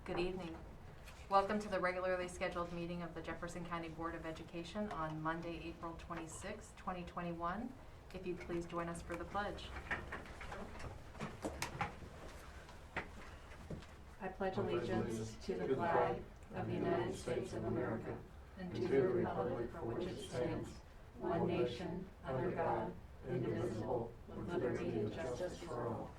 Good evening. Welcome to the regularly scheduled meeting of the Jefferson County Board of Education on Monday, April 26, 2021. If you'd please join us for the pledge. I pledge allegiance to the flag of the United States of America and to the republic for which it stands, one nation, under God, indivisible, with liberty and justice for all.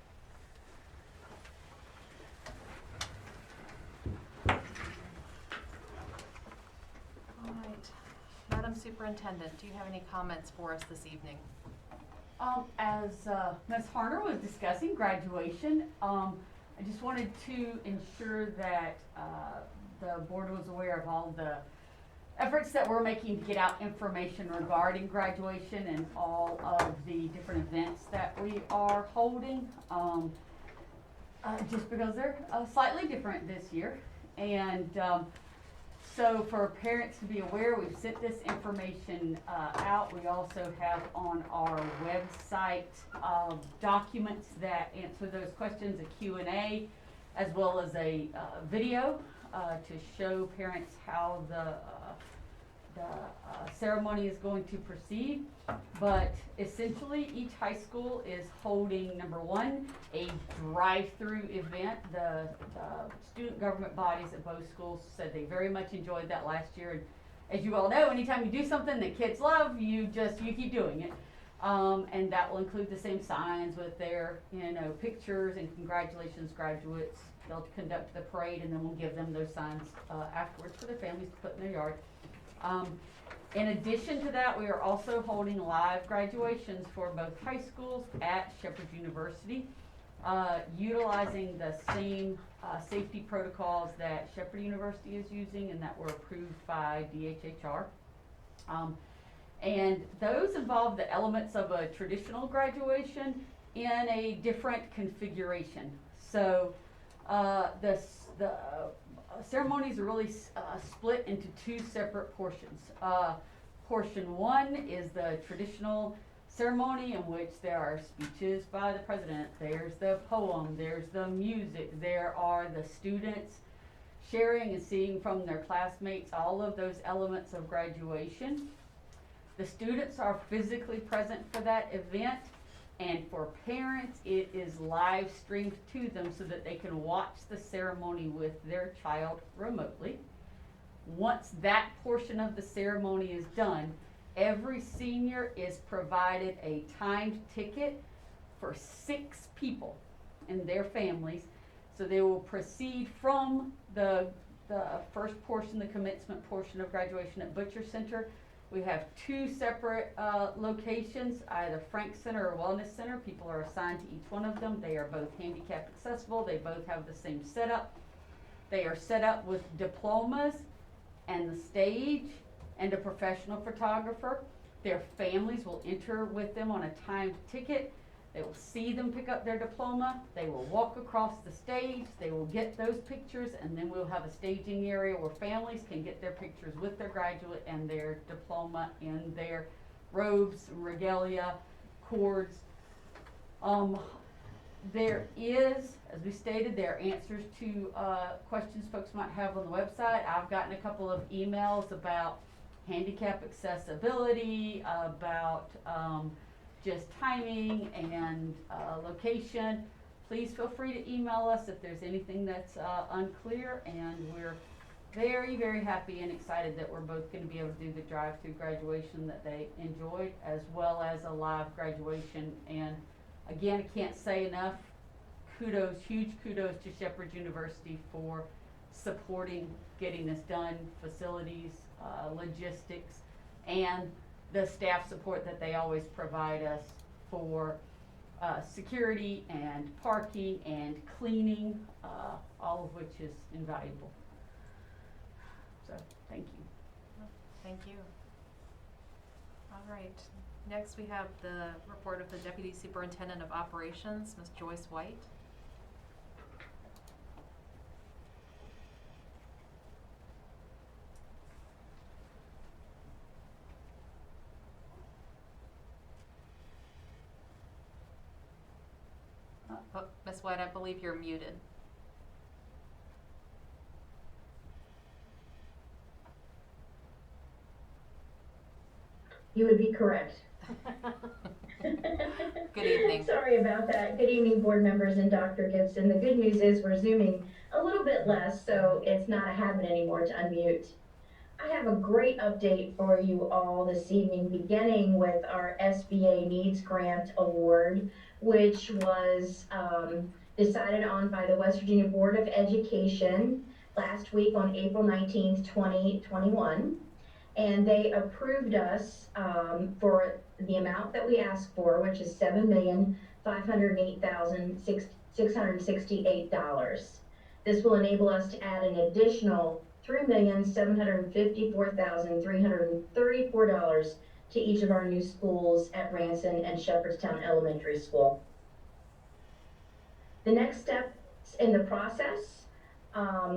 All right. Madam Superintendent, do you have any comments for us this evening? As Ms. Harner was discussing graduation, I just wanted to ensure that the board was aware of all the efforts that we're making to get out information regarding graduation and all of the different events that we are holding, just because they're slightly different this year. And so for parents to be aware, we've sent this information out. We also have on our website documents that answer those questions, a Q&A, as well as a video to show parents how the ceremony is going to proceed. But essentially each high school is holding, number one, a drive-through event. The student government bodies at both schools said they very much enjoyed that last year. And as you all know, anytime you do something that kids love, you keep doing it. And that will include the same signs with their, pictures and congratulations graduates. They'll conduct the parade and then we'll give them those signs afterwards for their families to put in their yard. In addition to that, we are also holding live graduations for both high schools at Shepherd University, utilizing the same safety protocols that Shepherd University is using and that were approved by DHHR. And those involve the elements of a traditional graduation in a different configuration. So the ceremonies are really split into two separate portions. Portion one is the traditional ceremony in which there are speeches by the president, there's the poem, there's the music, there are the students sharing and seeing from their classmates all of those elements of graduation. The students are physically present for that event, and for parents it is live streamed to them so that they can watch the ceremony with their child remotely. Once that portion of the ceremony is done, every senior is provided a timed ticket for 6 people and their families. So they will proceed from the first portion, the commencement portion of graduation at Butcher Center. We have 2 separate locations, either Frank Center or Wellness Center. People are assigned to each one of them. They are both handicap accessible. They both have the same setup. They are set up with diplomas and the stage and a professional photographer. Their families will enter with them on a timed ticket. They will see them pick up their diploma. They will walk across the stage. They will get those pictures, and then we'll have a staging area where families can get their pictures with their graduate and their diploma in their robes, regalia, cords. There is, as we stated, there are answers to questions folks might have on the website. I've gotten a couple of emails about handicap accessibility, about just timing and location. Please feel free to email us if there's anything that's unclear, and we're very, very happy and excited that we're both going to be able to do the drive-through graduation that they enjoyed, as well as a live graduation. And again, I can't say enough kudos, huge kudos to Shepherd University for supporting getting this done, facilities, logistics, and the staff support that they always provide us for security and parking and cleaning, all of which is invaluable. So, thank you. Thank you. All right. Next we have the report of the Deputy Superintendent of Operations, Ms. Joyce White. Ms. White, I believe you're muted. You would be correct. Good evening. Sorry about that. Good evening, board members and Dr. Gibson. The good news is we're Zooming a little bit less, so it's not a habit anymore to unmute. I have a great update for you all this evening, beginning with our SBA Needs Grant Award, which was decided on by the West Virginia Board of Education last week on April 19th, 2021. And they approved us for the amount that we asked for, which is $7,508,668. This will enable us to add an additional $3,754,334 to each of our new schools at Ranson and Shepherdstown Elementary School. The next steps in the process,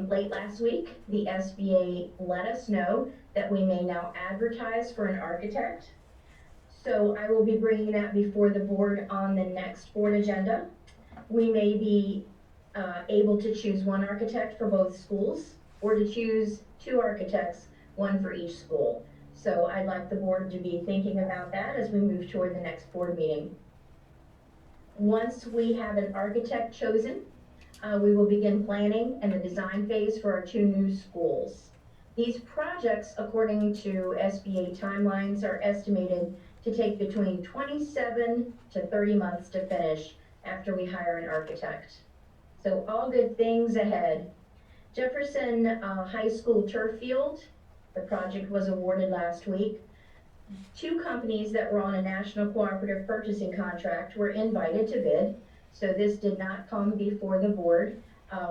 late last week, the SBA let us know that we may now advertise for an architect. So I will be bringing that before the board on the next board agenda. We may be able to choose one architect for both schools or to choose two architects, one for each school. So I'd like the board to be thinking about that as we move toward the next board meeting. Once we have an architect chosen, we will begin planning and the design phase for our two new schools. These projects, according to SBA timelines, are estimated to take between 27 to 30 months to finish after we hire an architect. So all good things ahead. Jefferson High School turf field, the project was awarded last week. Two companies that were on a national cooperative purchasing contract were invited to bid. So this did not come before the board.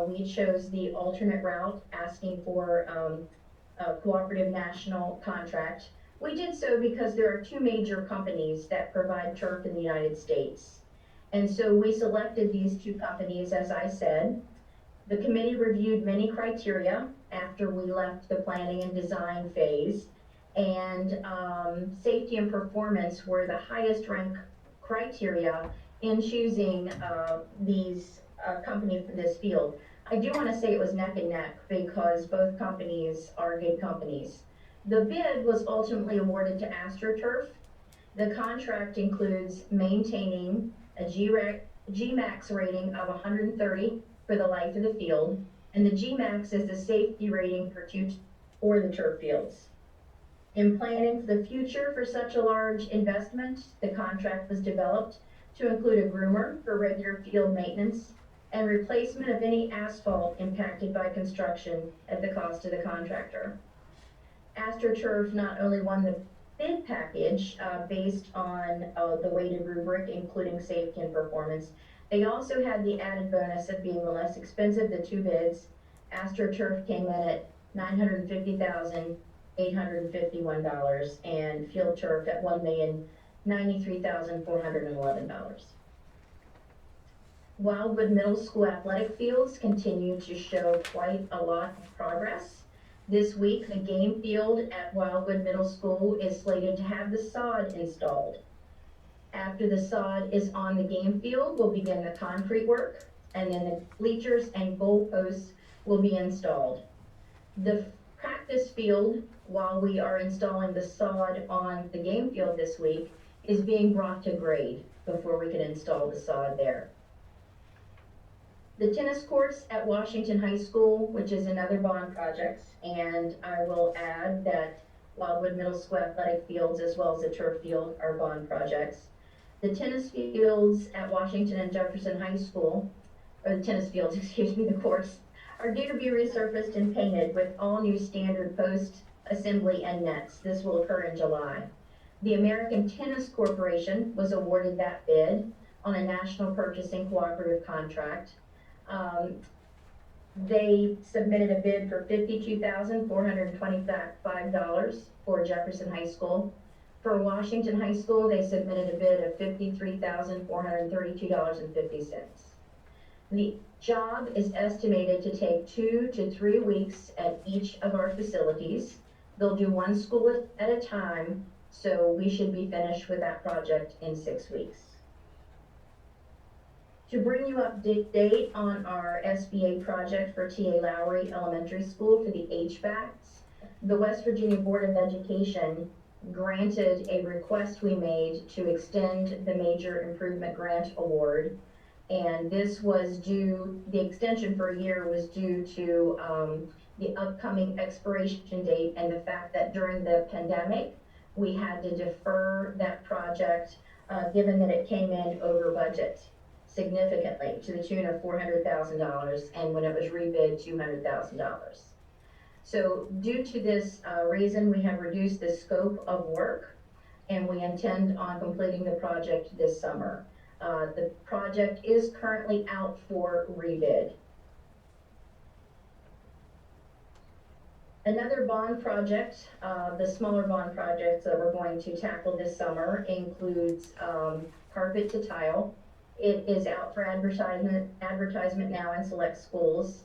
We chose the alternate route, asking for a cooperative national contract. We did so because there are two major companies that provide turf in the United States. And so we selected these two companies, as I said. The committee reviewed many criteria after we left the planning and design phase, and safety and performance were the highest ranked criteria in choosing these company for this field. I do want to say it was neck and neck because both companies are good companies. The bid was ultimately awarded to AstroTurf. The contract includes maintaining a GMAX rating of 130 for the life of the field, and the GMAX is the safety rating for the turf fields. In planning for the future for such a large investment, the contract was developed to include a groomer for regular field maintenance and replacement of any asphalt impacted by construction at the cost of the contractor. AstroTurf not only won the bid package based on the weighted rubric, including safety and performance, they also had the added bonus of being the less expensive of the two bids. AstroTurf came in at $950,851 and Field Turf at $1,093,411. Wildwood Middle School athletic fields continue to show quite a lot of progress. This week, the game field at Wildwood Middle School is slated to have the sod installed. After the sod is on the game field, we'll begin the concrete work, and then the bleachers and goal posts will be installed. The practice field, while we are installing the sod on the game field this week, is being brought to grade before we can install the sod there. The tennis courts at Washington High School, which is another bond project, and I will add that Wildwood Middle School athletic fields as well as the turf field are bond projects. The tennis fields at Washington and Jefferson High School, or the tennis fields, excuse me, the courts, are due to be resurfaced and painted with all new standard post, assembly, and nets. This will occur in July. The American Tennis Corporation was awarded that bid on a national purchasing cooperative contract. They submitted a bid for $52,425 for Jefferson High School. For Washington High School, they submitted a bid of $53,432.50. The job is estimated to take 2 to 3 weeks at each of our facilities. They'll do one school at a time, so we should be finished with that project in 6 weeks. To bring you up to date on our SBA project for T.A. Lowry Elementary School for the HVACs, the West Virginia Board of Education granted a request we made to extend the major improvement grant award. And this was due, the extension for a year was due to the upcoming expiration date and the fact that during the pandemic, we had to defer that project given that it came in over budget significantly to the tune of $400,000, and when it was rebid, $200,000. So due to this reason, we have reduced the scope of work, and we intend on completing the project this summer. The project is currently out for rebid. Another bond project, the smaller bond projects that we're going to tackle this summer includes carpet to tile. It is out for advertisement now in select schools.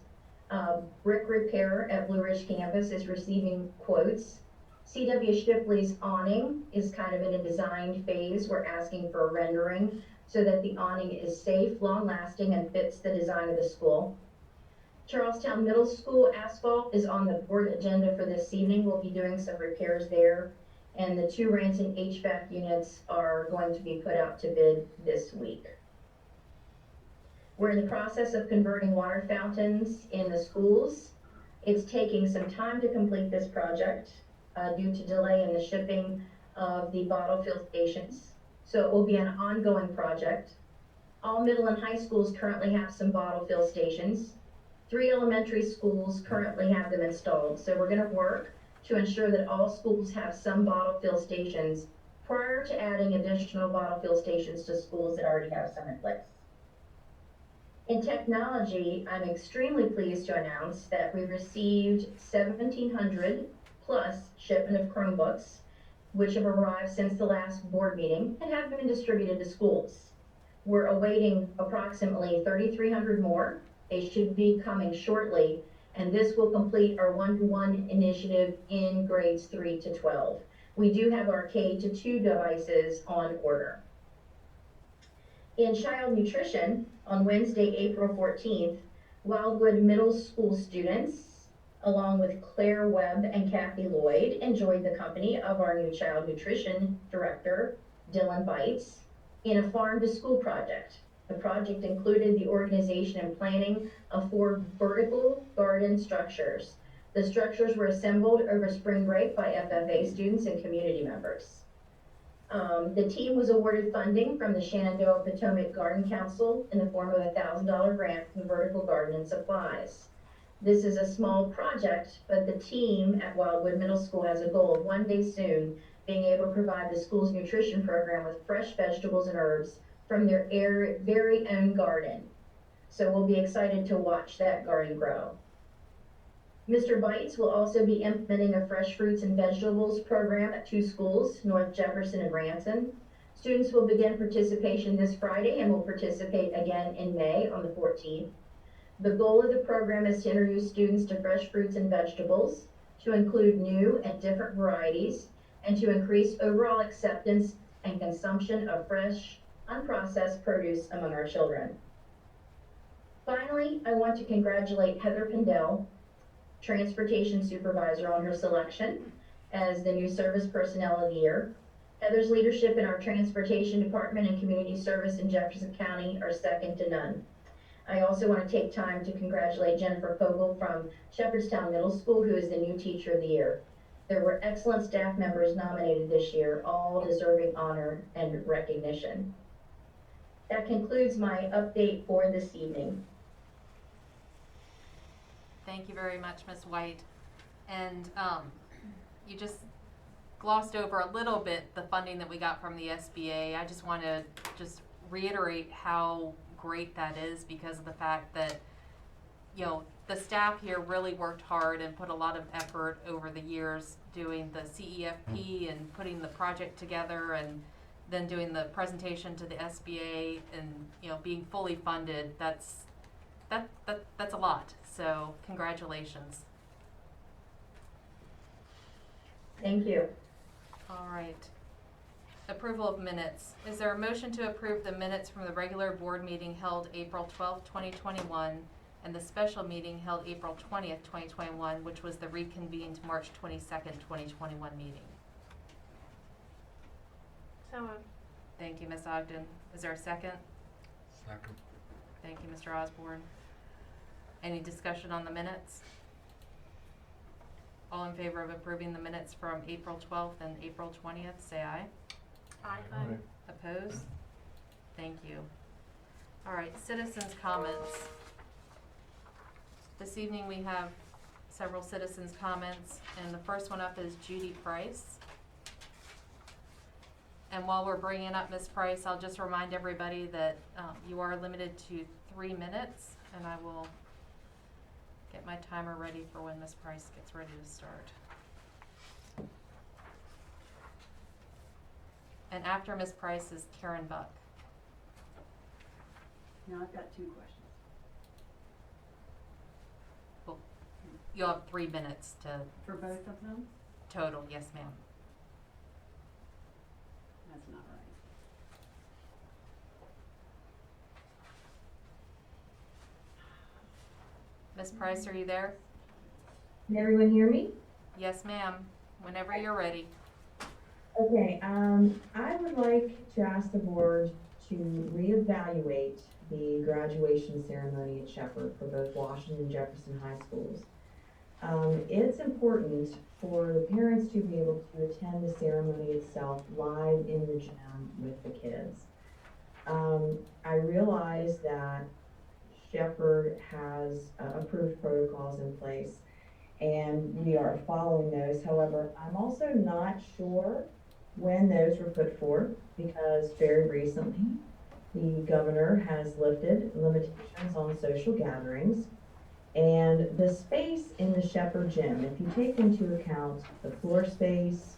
Brick repair at Blue Ridge campus is receiving quotes. C.W. Shipley's awning is kind of in a design phase. We're asking for a rendering so that the awning is safe, long-lasting, and fits the design of the school. Charlestown Middle School asphalt is on the board agenda for this evening. We'll be doing some repairs there. And the 2 Ranson HVAC units are going to be put out to bid this week. We're in the process of converting water fountains in the schools. It's taking some time to complete this project due to delay in the shipping of the bottle fill stations. So it will be an ongoing project. All middle and high schools currently have some bottle fill stations. 3 elementary schools currently have them installed. So we're going to work to ensure that all schools have some bottle fill stations prior to adding additional bottle fill stations to schools that already have some in place. In technology, I'm extremely pleased to announce that we received 1,700 plus shipment of Chromebooks, which have arrived since the last board meeting and have been distributed to schools. We're awaiting approximately 3,300 more. They should be coming shortly, and this will complete our one-to-one initiative in grades 3 to 12. We do have our K-2 devices on order. In child nutrition, on Wednesday, April 14th, Wildwood Middle School students, along with Claire Webb and Kathy Lloyd, enjoyed the company of our new child nutrition director, Dylan Bites, in a farm-to-school project. The project included the organization and planning of 4 vertical garden structures. The structures were assembled over spring break by FFA students and community members. The team was awarded funding from the Shenandoah Potomac Garden Council in the form of a $1,000 grant from Vertical Garden and Supplies. This is a small project, but the team at Wildwood Middle School has a goal of one day soon being able to provide the school's nutrition program with fresh vegetables and herbs from their very own garden. So we'll be excited to watch that garden grow. Mr. Bites will also be implementing a fresh fruits and vegetables program at 2 schools, North Jefferson and Ranson. Students will begin participation this Friday and will participate again in May on the 14th. The goal of the program is to introduce students to fresh fruits and vegetables, to include new and different varieties, and to increase overall acceptance and consumption of fresh, unprocessed produce among our children. Finally, I want to congratulate Heather Pindell, Transportation Supervisor, on her selection as the new Service Personnel of the Year. Heather's leadership in our Transportation Department and Community Service in Jefferson County are second to none. I also want to take time to congratulate Jennifer Kogel from Shepherdstown Middle School, who is the new Teacher of the Year. There were excellent staff members nominated this year, all deserving honor and recognition. That concludes my update for this evening. Thank you very much, Ms. White. And you just glossed over a little bit the funding that we got from the SBA. I just want to reiterate how great that is, because of the fact that, you know, the staff here really worked hard and put a lot of effort over the years doing the CEFP and putting the project together, and then doing the presentation to the SBA, and, you know, being fully funded. That's a lot. So congratulations. Thank you. All right. Approval of minutes. Is there a motion to approve the minutes from the regular board meeting held April 12th, 2021, and the special meeting held April 20th, 2021, which was the reconvened March 22nd, 2021 meeting? So moved. Thank you, Ms. Ogden. Is there a second? Second. Thank you, Mr. Osborne. Any discussion on the minutes? All in favor of approving the minutes from April 12th and April 20th, say aye. Aye. Opposed? Thank you. All right, citizens' comments. This evening we have several citizens' comments, and the first one up is Judy Price. And while we're bringing up Ms. Price, I'll just remind everybody that you are limited to 3 minutes, and I will get my timer ready for when Ms. Price gets ready to start. And after Ms. Price is Karen Buck. Now I've got 2 questions. Well, you'll have 3 minutes to For both of them? total. Yes, ma'am. That's not right. Ms. Price, are you there? Can everyone hear me? Yes, ma'am. Whenever you're ready. Okay, I would like to ask the board to reevaluate the graduation ceremony at Shepherd for both Washington and Jefferson high schools. It's important for the parents to be able to attend the ceremony itself live in the gym with the kids. I realize that Shepherd has approved protocols in place and we are following those. However, I'm also not sure when those were put forth because very recently the governor has lifted limitations on social gatherings. And the space in the Shepherd gym, if you take into account the floor space,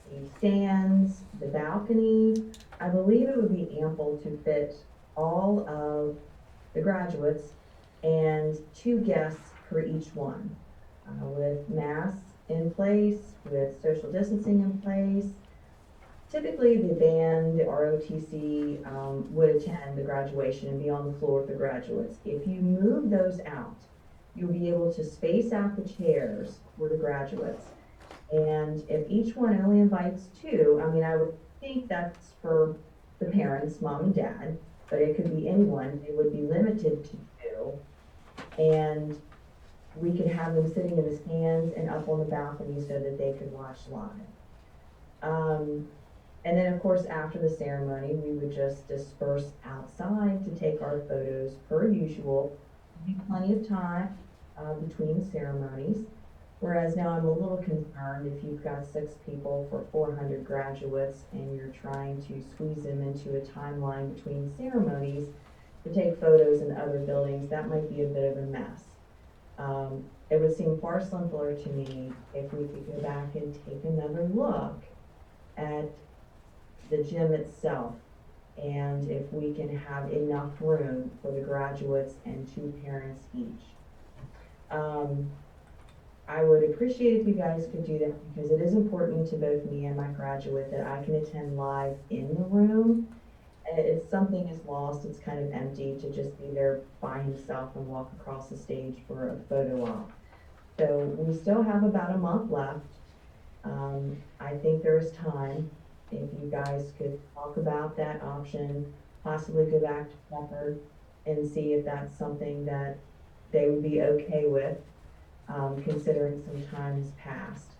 the stands, the balcony, I believe it would be ample to fit all of the graduates and 2 guests per each one. With masks in place, with social distancing in place. Typically the band, the ROTC would attend the graduation and be on the floor with the graduates. If you move those out, you'll be able to space out the chairs for the graduates. And if each one only invites 2, I mean, I would think that's for the parents, mom and dad, but it could be anyone. They would be limited to 2. And we could have them sitting in the stands and up on the balcony so that they could watch live. And then of course after the ceremony we would just disperse outside to take our photos per usual. There'd be plenty of time between ceremonies. Whereas now I'm a little concerned if you've got 6 people for 400 graduates and you're trying to squeeze them into a timeline between ceremonies to take photos in other buildings, that might be a bit of a mess. It would seem far simpler to me if we could go back and take another look at the gym itself and if we can have enough room for the graduates and 2 parents each. I would appreciate if you guys could do that because it is important to both me and my graduate that I can attend live in the room. If something is lost, it's kind of empty to just be there by himself and walk across the stage for a photo op. So we still have about a month left. I think there's time. If you guys could talk about that option, possibly go back to Shepherd and see if that's something that they would be okay with, considering some time has passed.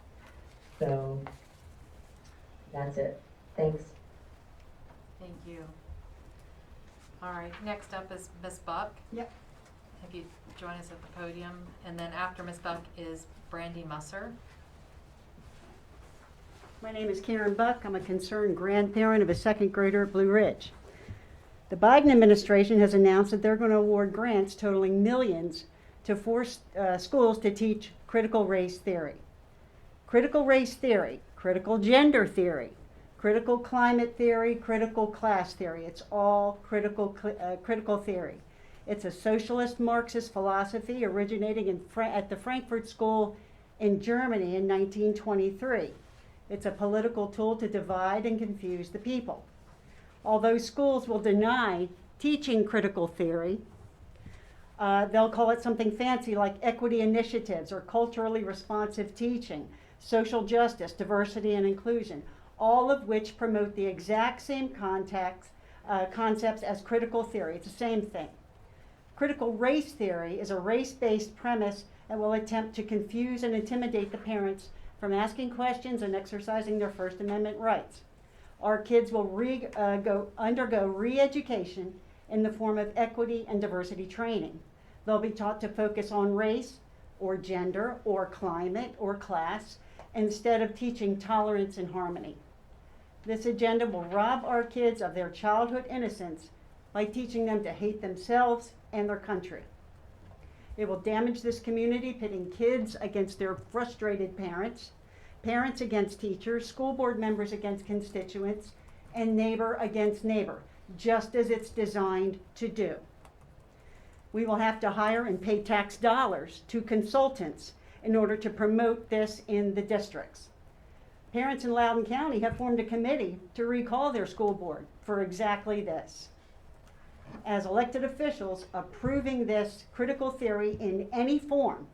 So that's it. Thanks. Thank you. All right, next up is Ms. Buck. Yep. If you join us at the podium, and then after Ms. Buck is Brandy Musser. My name is Karen Buck. I'm a concerned grandparent of a 2nd grader at Blue Ridge. The Biden administration has announced that they're going to award grants totaling millions to force schools to teach critical race theory. Critical race theory, critical gender theory, critical climate theory, critical class theory. It's all critical theory. It's a socialist Marxist philosophy originating at the Frankfurt School in Germany in 1923. It's a political tool to divide and confuse the people. Although schools will deny teaching critical theory, they'll call it something fancy like equity initiatives or culturally responsive teaching, social justice, diversity and inclusion. all of which promote the exact same concepts as critical theory. It's the same thing. Critical race theory is a race-based premise that will attempt to confuse and intimidate the parents from asking questions and exercising their First Amendment rights. Our kids will undergo re-education in the form of equity and diversity training. They'll be taught to focus on race or gender or climate or class instead of teaching tolerance and harmony. This agenda will rob our kids of their childhood innocence by teaching them to hate themselves and their country. It will damage this community, pitting kids against their frustrated parents, parents against teachers, school board members against constituents, and neighbor against neighbor, just as it's designed to do. We will have to hire and pay tax dollars to consultants in order to promote this in the districts. Parents in Loudoun County have formed a committee to recall their school board for exactly this. As elected officials, approving this critical theory in any form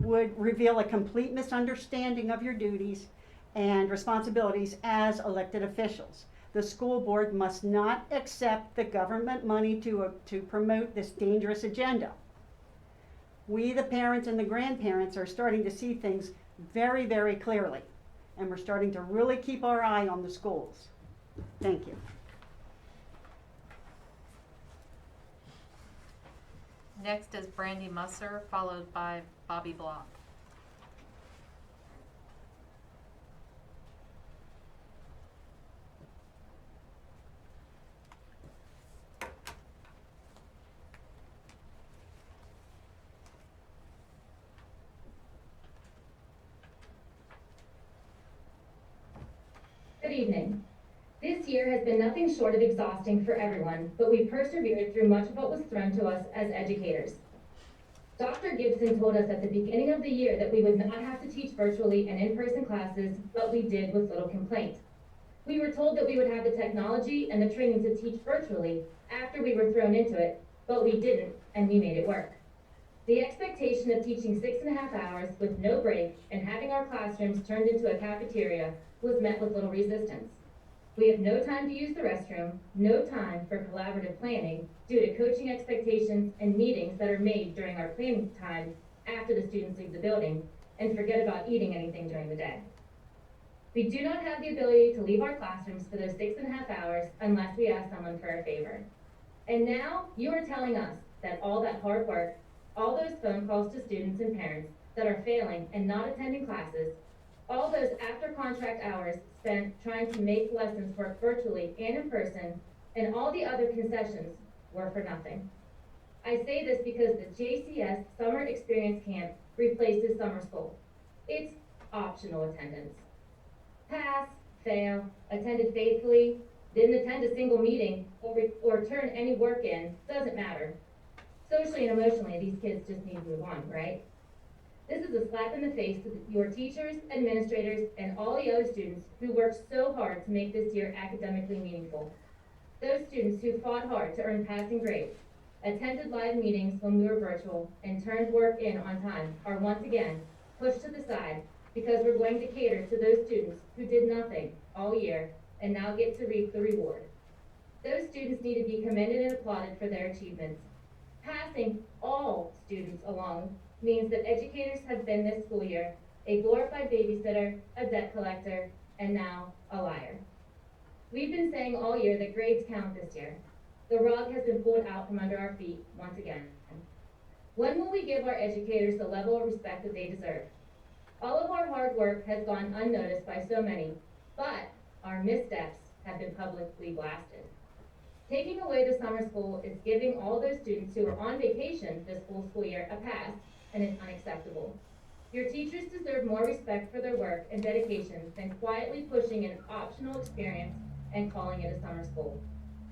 would reveal a complete misunderstanding of your duties and responsibilities as elected officials. The school board must not accept the government money to promote this dangerous agenda. We, the parents and the grandparents, are starting to see things very, very clearly, and we're starting to really keep our eye on the schools. Thank you. Next is Brandy Musser, followed by Bobby Block. Good evening. This year has been nothing short of exhausting for everyone, but we persevered through much of what was thrown to us as educators. Dr. Gibson told us at the beginning of the year that we would not have to teach virtually and in-person classes, but we did with little complaint. We were told that we would have the technology and the training to teach virtually after we were thrown into it, but we didn't, and we made it work. The expectation of teaching 6.5 hours with no break and having our classrooms turned into a cafeteria was met with little resistance. We have no time to use the restroom, no time for collaborative planning due to coaching expectations and meetings that are made during our planning time after the students leave the building, and forget about eating anything during the day. We do not have the ability to leave our classrooms for those 6.5 hours unless we ask someone for a favor. And now you are telling us that all that hard work, all those phone calls to students and parents that are failing and not attending classes, all those after contract hours spent trying to make lessons work virtually and in person, and all the other concessions were for nothing. I say this because the JCS Summer Experience Camp replaces summer school. It's optional attendance. Pass, fail, attended faithfully, didn't attend a single meeting, or turn any work in, doesn't matter. Socially and emotionally, these kids just need to move on, right? This is a slap in the face to your teachers, administrators, and all the other students who worked so hard to make this year academically meaningful. Those students who fought hard to earn passing grades, attended live meetings when we were virtual, and turned work in on time are once again pushed to the side because we're going to cater to those students who did nothing all year and now get to reap the reward. Those students need to be commended and applauded for their achievements. Passing all students along means that educators have been this school year a glorified babysitter, a debt collector, and now a liar. We've been saying all year that grades count this year. The rug has been pulled out from under our feet once again. When will we give our educators the level of respect that they deserve? All of our hard work has gone unnoticed by so many, but our missteps have been publicly blasted. Taking away the summer school is giving all those students who are on vacation this full school year a pass, and it's unacceptable. Your teachers deserve more respect for their work and dedication than quietly pushing an optional experience and calling it a summer school.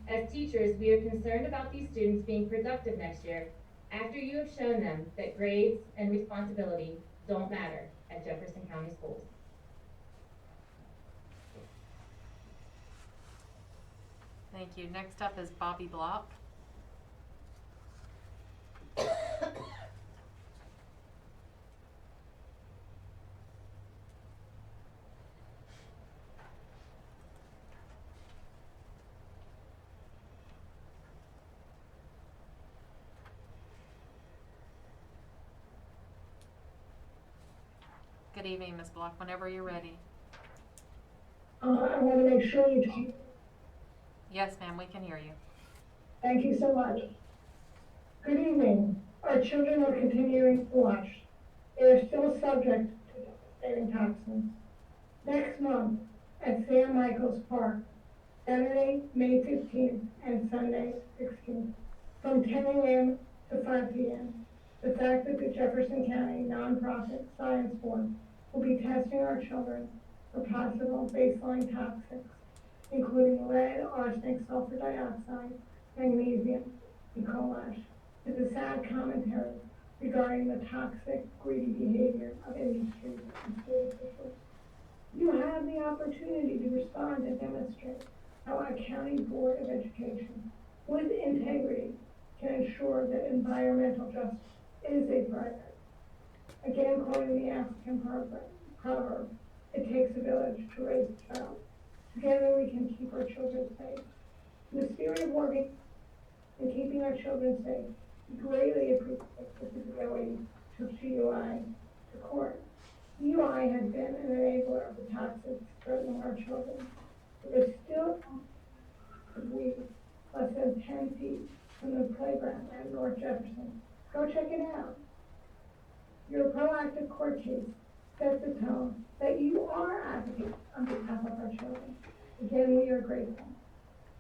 As teachers, we are concerned about these students being productive next year after you have shown them that grades and responsibility don't matter at Jefferson County Schools. Thank you. Next up is Bobby Block. Good evening, Ms. Block, whenever you're ready. I want to make sure you can. Yes, ma'am, we can hear you. Thank you so much. Good evening. Our children are continuing to watch. They are still subject to devastating toxins. Next month at Sam Michael's Park, Saturday, May 15th and Sunday, 16th, from 10 a.m. to 5 p.m. The fact that the Jefferson County Nonprofit Science Board will be testing our children for possible baseline toxics, including lead, arsenic, sulfur dioxide, magnesium, and coal ash, is a sad commentary regarding the toxic, greedy behavior of industry and state officials. You have the opportunity to respond and demonstrate how our county board of education, with integrity, can ensure that environmental justice is a priority. Again, quoting the African proverb, it takes a village to raise a child. Together we can keep our children safe. In the spirit of working and keeping our children safe, we greatly appreciate that the BoE took GUI to court. GUI has been an enabler of the toxics threatening our children. There is still weeds less than 10 feet from the playground at North Jefferson. Go check it out. Your proactive court case sets the tone that you are advocating on behalf of our children. Again, we are grateful.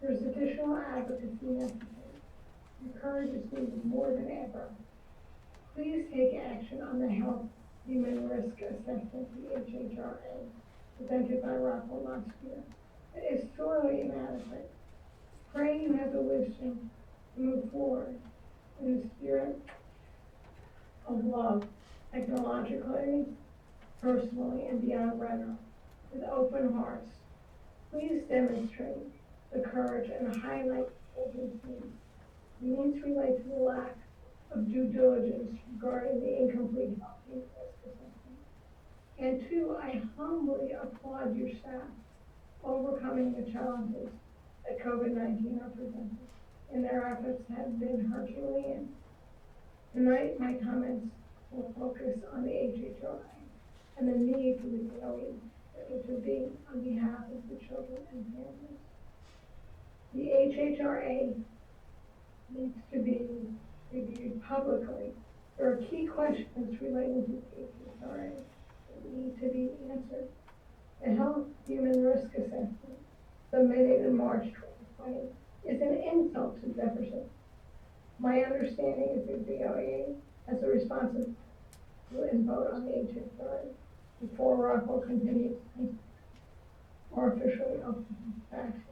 There's additional advocacy necessary. Your courage is needed more than ever. Please take action on the Health Human Risk Assessment, the HHRA, presented by Rockwell last year. It is sorely inadequate. Pray you have the wisdom to move forward in the spirit of love, technologically, personally, and beyond rhetoric, with open hearts. Please demonstrate the courage and highlight children's needs. Needs relate to the lack of due diligence regarding the incomplete health risk assessment. And two, I humbly applaud your staff overcoming the challenges that COVID-19 are presenting, and their efforts have been Herculean. Tonight, my comments will focus on the HHRA and the need for the BoE to intervene on behalf of the children and families. The HHRA needs to be reviewed publicly. There are key questions relating to the HHRA that need to be answered. The Health Human Risk Assessment, submitted in March 2020, is an insult to Jefferson. My understanding is that the BoE has a responsibility to vote on the HHRA before Rockwell continues or officially opens action.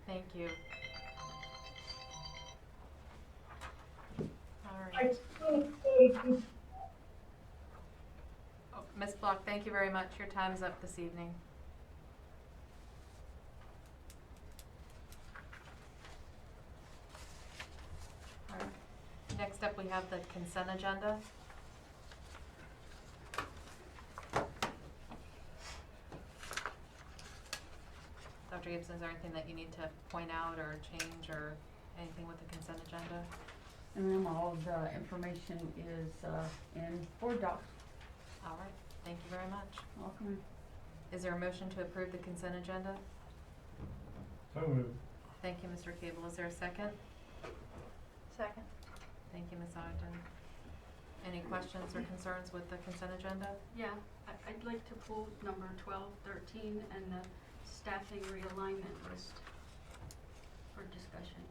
Thank you. All right. Oh, Ms. Block, thank you very much. Your time's up this evening. All right. Next up, we have the consent agenda. Dr. Gibson, is there anything that you need to point out or change or anything with the consent agenda? And then all the information is in Board Docs. All right, thank you very much. Welcome. Is there a motion to approve the consent agenda? So moved. Thank you, Mr. Cable. Is there a second? Second. Thank you, Ms. Ogden. Any questions or concerns with the consent agenda? Yeah, I'd like to pull number 12, 13, and the staffing realignment list for discussion.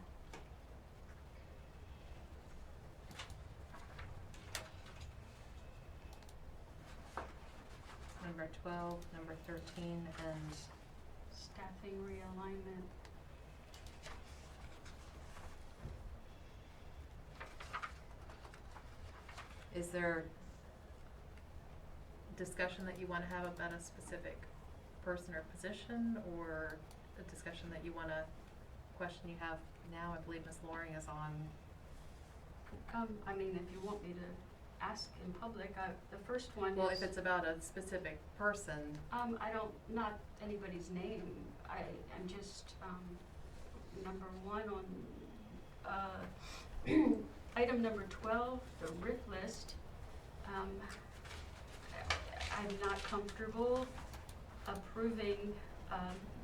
Number 12, number 13, and Staffing realignment. is there discussion that you want to have about a specific person or position, or a discussion that you want to, question you have now? I believe Ms. Loring is on. I mean, if you want me to ask in public, the first one Well, is, if it's about a specific person, I don't, not anybody's name. I'm just, number one on, item number 12, the RIF list. I'm not comfortable approving,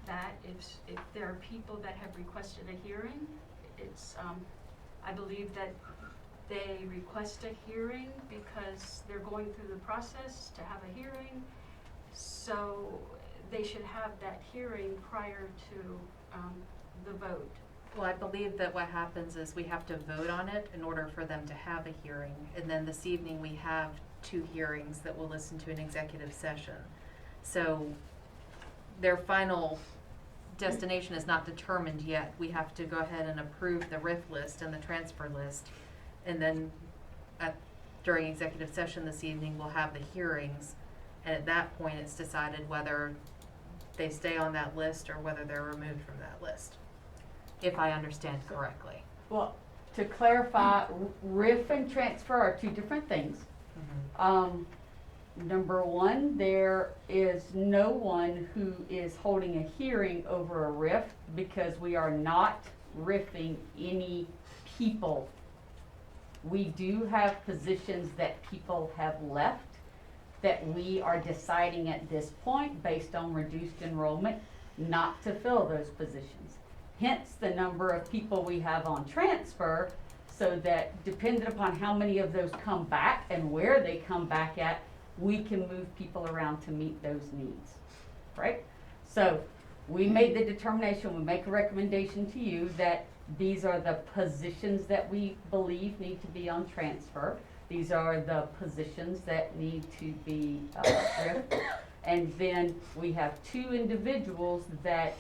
that if there are people that have requested a hearing. It's, I believe that they request a hearing because they're going through the process to have a hearing. So they should have that hearing prior to, the vote. Well, I believe that what happens is we have to vote on it in order for them to have a hearing. And then this evening, we have 2 hearings that we'll listen to in executive session. So their final destination is not determined yet. We have to go ahead and approve the RIF list and the transfer list. And then during executive session this evening, we'll have the hearings. And at that point, it's decided whether they stay on that list or whether they're removed from that list, if I understand correctly. Well, to clarify, RIF and transfer are 2 different things. Number 1, there is no one who is holding a hearing over a RIF because we are not RIFing any people. We do have positions that people have left that we are deciding at this point, based on reduced enrollment, not to fill those positions. Hence the number of people we have on transfer, so that depending upon how many of those come back and where they come back at, we can move people around to meet those needs, right? So we made the determination, we make a recommendation to you that these are the positions that we believe need to be on transfer. These are the positions that need to be ripped. And then we have 2 individuals that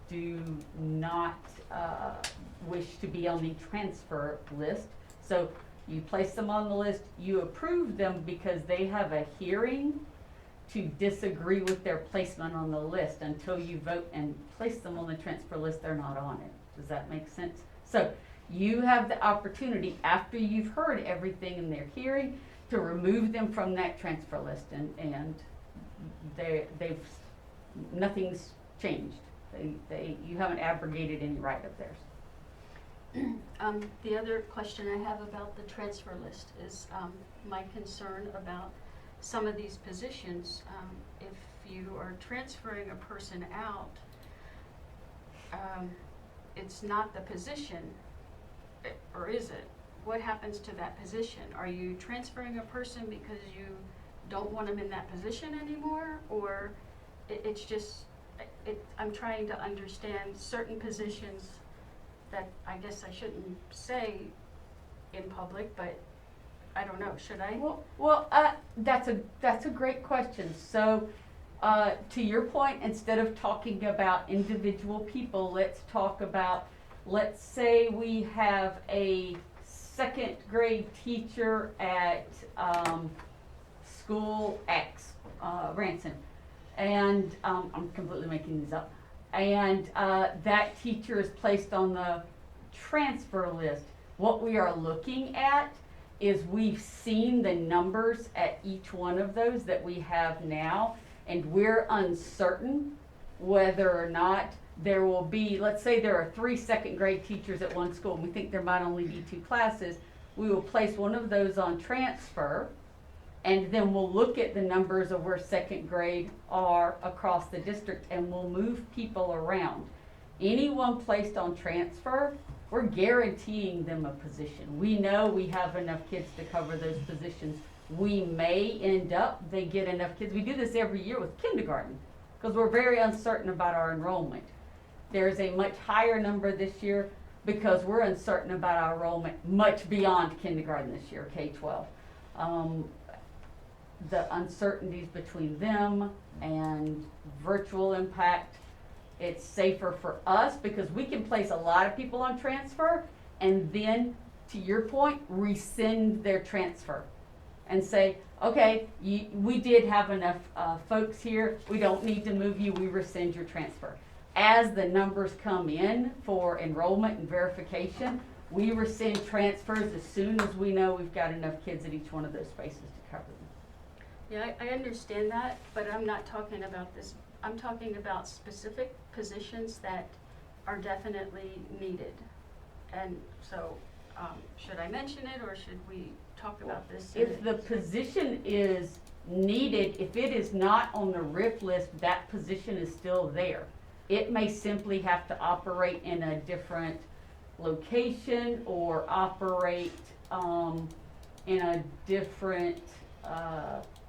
do not wish to be on the transfer list. So you place them on the list, you approve them because they have a hearing to disagree with their placement on the list. Until you vote and place them on the transfer list, they're not on it. Does that make sense? So you have the opportunity, after you've heard everything in their hearing, to remove them from that transfer list, and nothing's changed. You haven't abrogated any right of theirs. The other question I have about the transfer list is, my concern about some of these positions. If you are transferring a person out, it's not the position, or is it? What happens to that position? Are you transferring a person because you don't want them in that position anymore? Or it's just, I'm trying to understand certain positions that I guess I shouldn't say in public, but I don't know, should I? That's a great question. So, to your point, instead of talking about individual people, let's talk about, let's say we have a 2nd grade teacher at school X, Ranson, and I'm completely making these up. And that teacher is placed on the transfer list. What we are looking at is we've seen the numbers at each one of those that we have now, and we're uncertain whether or not there will be, let's say there are 3 2nd grade teachers at one school, and we think there might only be 2 classes. We will place one of those on transfer, and then we'll look at the numbers of where 2nd grade are across the district, and we'll move people around. Anyone placed on transfer, we're guaranteeing them a position. We know we have enough kids to cover those positions. We may end up, they get enough kids. We do this every year with kindergarten because we're very uncertain about our enrollment. There's a much higher number this year because we're uncertain about our enrollment much beyond kindergarten this year, K-12. The uncertainties between them and virtual impact, it's safer for us because we can place a lot of people on transfer and then, to your point, rescind their transfer and say, okay, we did have enough folks here, we don't need to move you, we rescind your transfer. As the numbers come in for enrollment and verification, we rescind transfers as soon as we know we've got enough kids at each one of those spaces to cover them. Yeah, I understand that, but I'm not talking about this. I'm talking about specific positions that are definitely needed. And so should I mention it, or should we talk about this? If the position is needed, if it is not on the RIF list, that position is still there. It may simply have to operate in a different location or operate in a different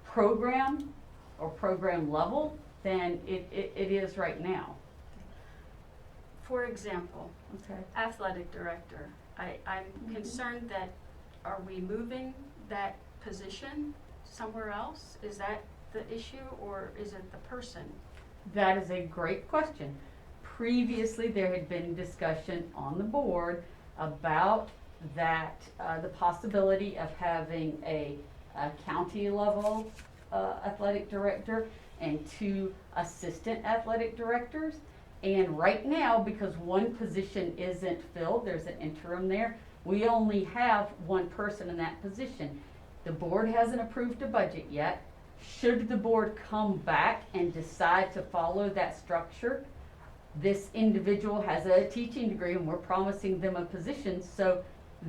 program or program level than it is right now. For example, Okay. athletic director, I'm concerned that, are we moving that position somewhere else? Is that the issue, or is it the person? That is a great question. Previously, there had been discussion on the board about that, the possibility of having a county level athletic director and 2 assistant athletic directors. And right now, because one position isn't filled, there's an interim there, we only have one person in that position. The board hasn't approved a budget yet. Should the board come back and decide to follow that structure, this individual has a teaching degree and we're promising them a position, so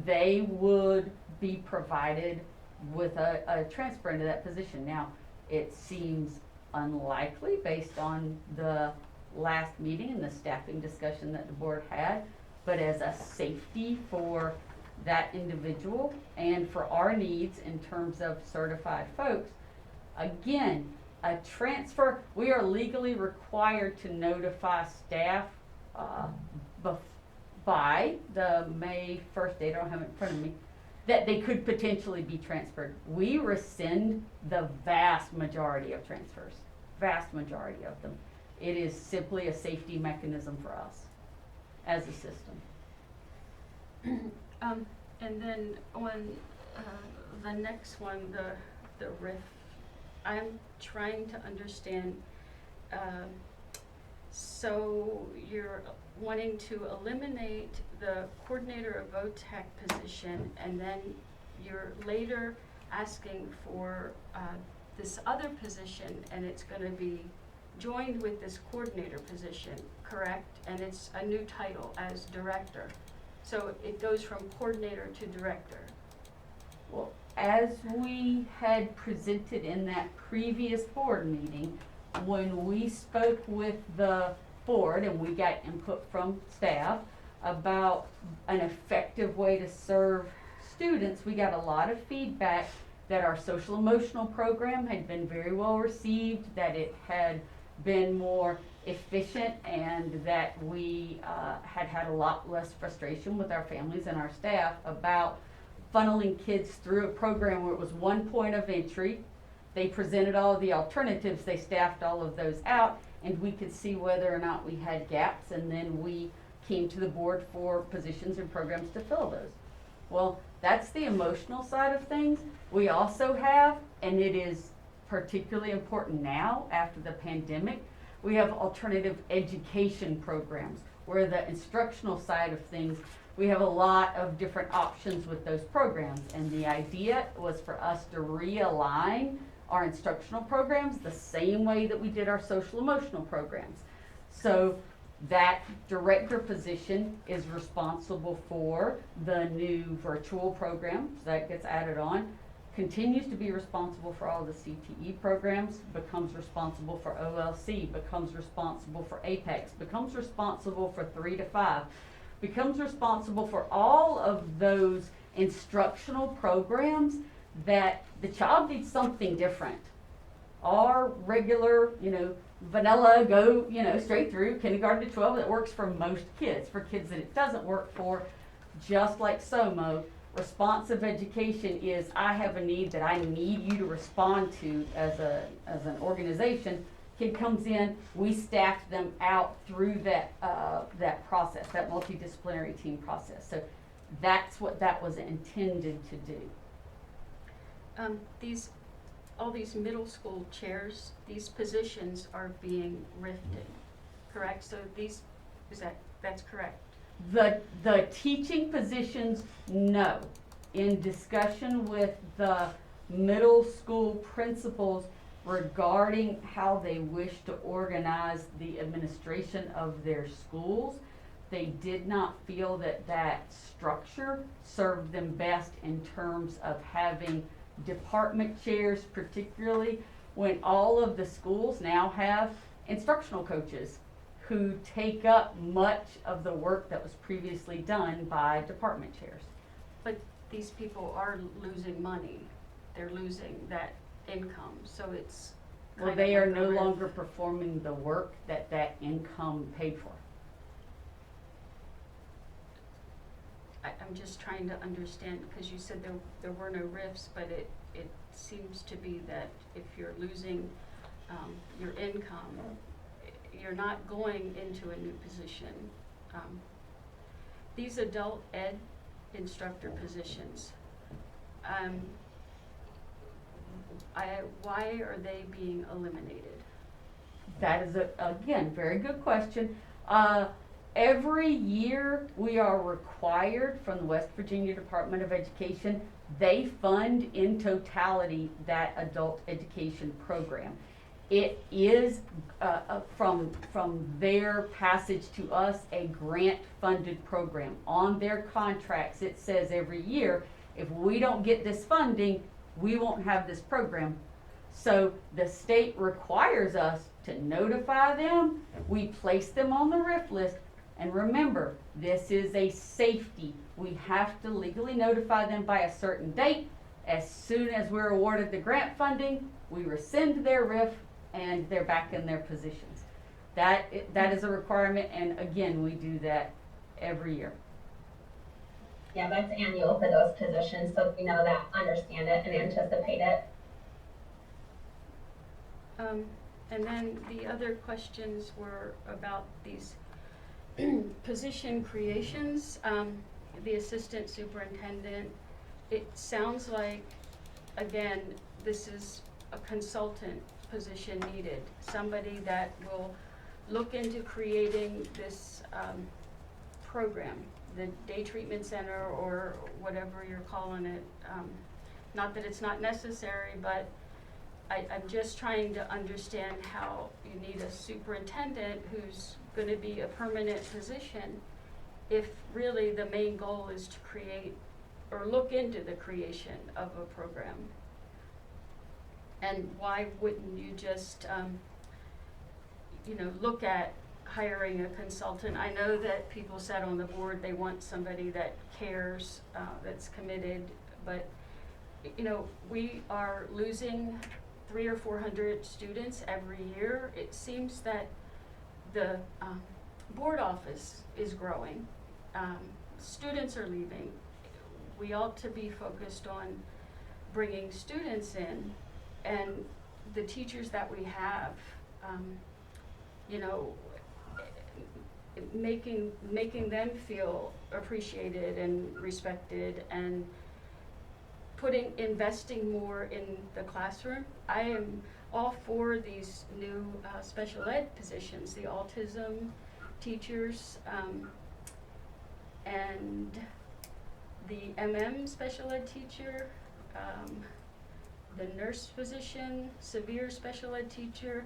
they would be provided with a transfer into that position. Now, it seems unlikely based on the last meeting and the staffing discussion that the board had, but as a safety for that individual and for our needs in terms of certified folks, again, a transfer, we are legally required to notify staff by the May 1st date, I don't have it in front of me, that they could potentially be transferred. We rescind the vast majority of transfers, vast majority of them. It is simply a safety mechanism for us as a system. And then on the next one, the RIF, I'm trying to understand, so you're wanting to eliminate the coordinator of VOTEC position, and then you're later asking for this other position, and it's going to be joined with this coordinator position, correct? And it's a new title as director. So it goes from coordinator to director. Well, as we had presented in that previous board meeting, when we spoke with the board and we got input from staff about an effective way to serve students, we got a lot of feedback that our social emotional program had been very well received, that it had been more efficient, and that we had a lot less frustration with our families and our staff about funneling kids through a program where it was one point of entry. They presented all of the alternatives, they staffed all of those out, and we could see whether or not we had gaps, and then we came to the board for positions and programs to fill those. Well, that's the emotional side of things. We also have, and it is particularly important now after the pandemic, we have alternative education programs where the instructional side of things, we have a lot of different options with those programs. And the idea was for us to realign our instructional programs the same way that we did our social emotional programs. So that director position is responsible for the new virtual programs that gets added on, continues to be responsible for all the CTE programs, becomes responsible for OLC, becomes responsible for APEX, becomes responsible for 3 to 5, becomes responsible for all of those instructional programs that the child needs something different. Our regular, vanilla, go, straight through kindergarten to 12 that works for most kids. For kids that it doesn't work for, just like SOMO, responsive education is, I have a need that I need you to respond to as an organization. Kid comes in, we staff them out through that process, that multidisciplinary team process. So that's what that was intended to do. All these middle school chairs, these positions are being rifted, correct? So that's correct? The teaching positions, no. In discussion with the middle school principals regarding how they wish to organize the administration of their schools, they did not feel that that structure served them best in terms of having department chairs, particularly when all of the schools now have instructional coaches who take up much of the work that was previously done by department chairs. But these people are losing money. They're losing that income, so it's Well, kind they of are like a no risk. longer performing the work that that income paid for. I'm just trying to understand, because you said there were no rifts, but it seems to be that if you're losing your income, you're not going into a new position. These adult ed instructor positions, why are they being eliminated? That is again, very good question. Every year we are required from the West Virginia Department of Education, they fund in totality that adult education program. It is from their passage to us a grant funded program. On their contracts it says every year, if we don't get this funding, we won't have this program. So the state requires us to notify them, we place them on the RIF list, and remember, this is a safety. We have to legally notify them by a certain date. As soon as we're awarded the grant funding, we rescind their RIF and they're back in their positions. That is a requirement, and again, we do that every year. Yeah, that's annual for those positions, so we know that, understand it, and anticipate it. And then the other questions were about these position creations. The assistant superintendent, it sounds like, again, this is a consultant position needed. Somebody that will look into creating this program, the day treatment center or whatever you're calling it. Not that it's not necessary, but I'm just trying to understand how you need a superintendent who's going to be a permanent position if really the main goal is to create or look into the creation of a program. And why wouldn't you just, look at hiring a consultant? I know that people said on the board they want somebody that cares, that's committed, but we are losing 300 or 400 students every year. It seems that the board office is growing. Students are leaving. We ought to be focused on bringing students in, and the teachers that we have, making them feel appreciated and respected, and investing more in the classroom. I am all for these new special ed positions, the autism teachers, and the special ed teacher, the nurse position, severe special ed teacher,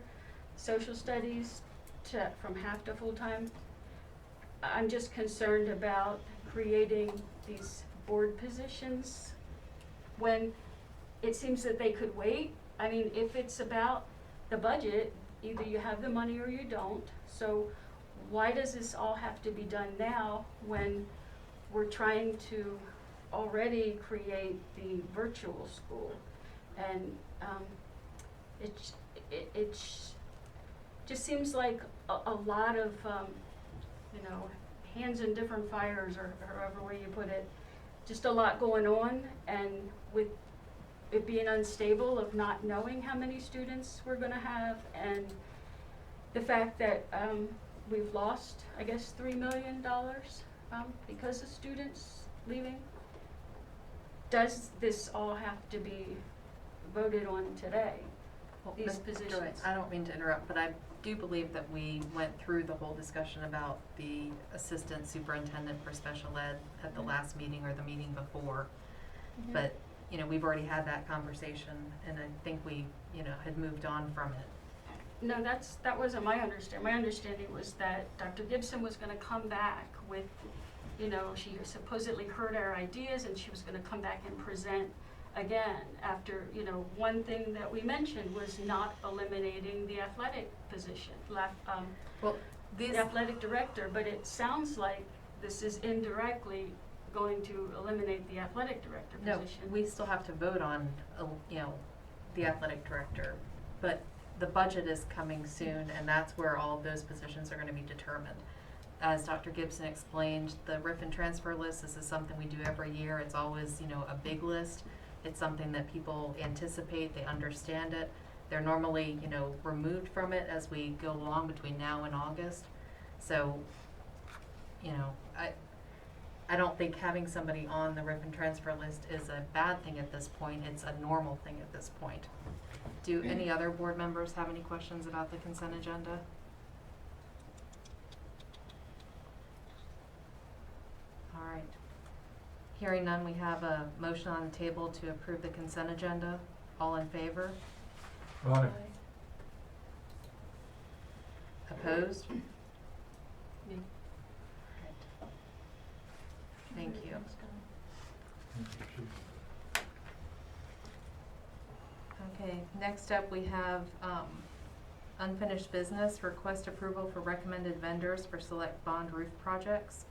social studies from half to full time. I'm just concerned about creating these board positions when it seems that they could wait. I mean, if it's about the budget, either you have the money or you don't. So why does this all have to be done now when we're trying to already create the virtual school? And it just seems like a lot of hands in different fires, or however way you put it. Just a lot going on, and with it being unstable of not knowing how many students we're going to have, and the fact that we've lost, I guess, $3 million because of students leaving. Does this all have to be voted on today? These positions. I don't mean to interrupt, but I do believe that we went through the whole discussion about the assistant superintendent for special ed at the last meeting or the meeting before. Mm-hmm. But, we've already had that conversation, and I think we, had moved on from it. No, that wasn't my understanding. My understanding was that Dr. Gibson was gonna come back with, you know, she supposedly heard our ideas and she was gonna come back and present again after, you know, one thing that we mentioned was not eliminating the athletic position, Well, these, the athletic director, but it sounds like this is indirectly going to eliminate the athletic director no, position. we still have to vote on, you know, the athletic director, but the budget is coming soon, and that's where all of those positions are gonna be determined. As Dr. Gibson explained, the RIF and transfer list, this is something we do every year. It's always, you know, a big list. It's something that people anticipate, they understand it. They're normally, you know, removed from it as we go along between now and August. So, you know, I don't think having somebody on the RIF and transfer list is a bad thing at this point. It's a normal thing at this point. Do any other board members have any questions about the consent agenda? All right. Hearing none, we have a motion on the table to approve the consent agenda. All in favor? Aye. Opposed? Me. Thank you. Okay, next up we have unfinished business, request approval for recommended vendors for select bond roof projects.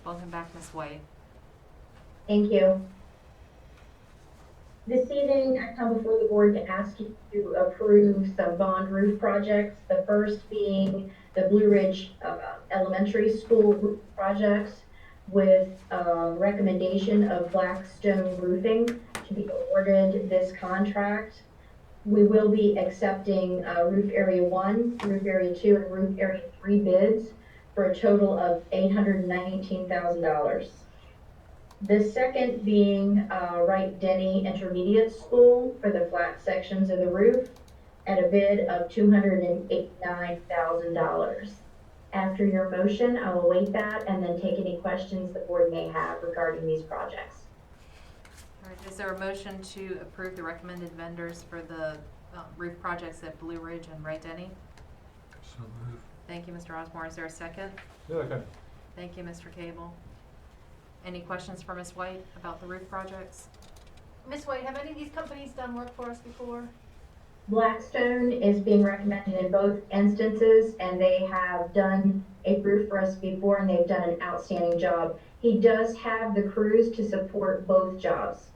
Welcome back, Ms. White. Thank you. This evening, I come before the board to ask you to approve some bond roof projects. The first being the Blue Ridge Elementary School roof projects with recommendation of Blackstone Roofing to be awarded this contract. We will be accepting roof area 1, roof area 2, and roof area 3 bids for a total of $819,000. The second being Wright Denny Intermediate School for the flat sections of the roof at a bid of $289,000. After your motion, I will await that and then take any questions the board may have regarding these projects. All right, is there a motion to approve the recommended vendors for the roof projects at Blue Ridge and Wright Denny? So moved. Thank you, Mr. Osborne. Is there a second? Second. Thank you, Mr. Cable. Any questions for Ms. White about the roof projects? Ms. White, have any of these companies done work for us before? Blackstone is being recommended in both instances, and they have done a roof for us before, and they've done an outstanding job. He does have the crews to support both jobs.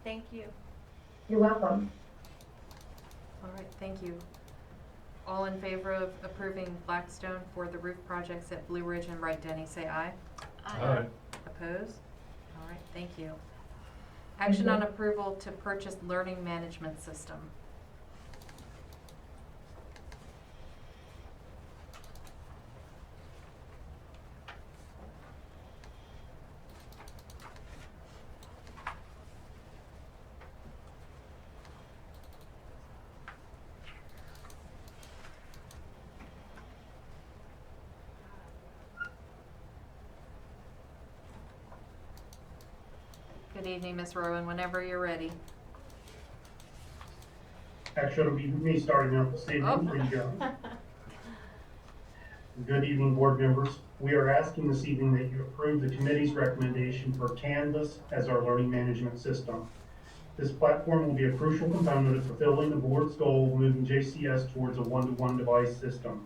Thank you. You're welcome. All right, thank you. All in favor of approving Blackstone for the roof projects at Blue Ridge and Wright Denny, say aye. Aye. Opposed? All right, thank you. Action on approval to purchase learning management system. Good evening, Ms. Rowan, whenever you're ready. Actually, it'll be me starting out this evening. There you go. Good evening, board members. We are asking this evening that you approve the committee's recommendation for Canvas as our learning management system. This platform will be a crucial component of fulfilling the board's goal of moving JCS towards a one-to-one device system.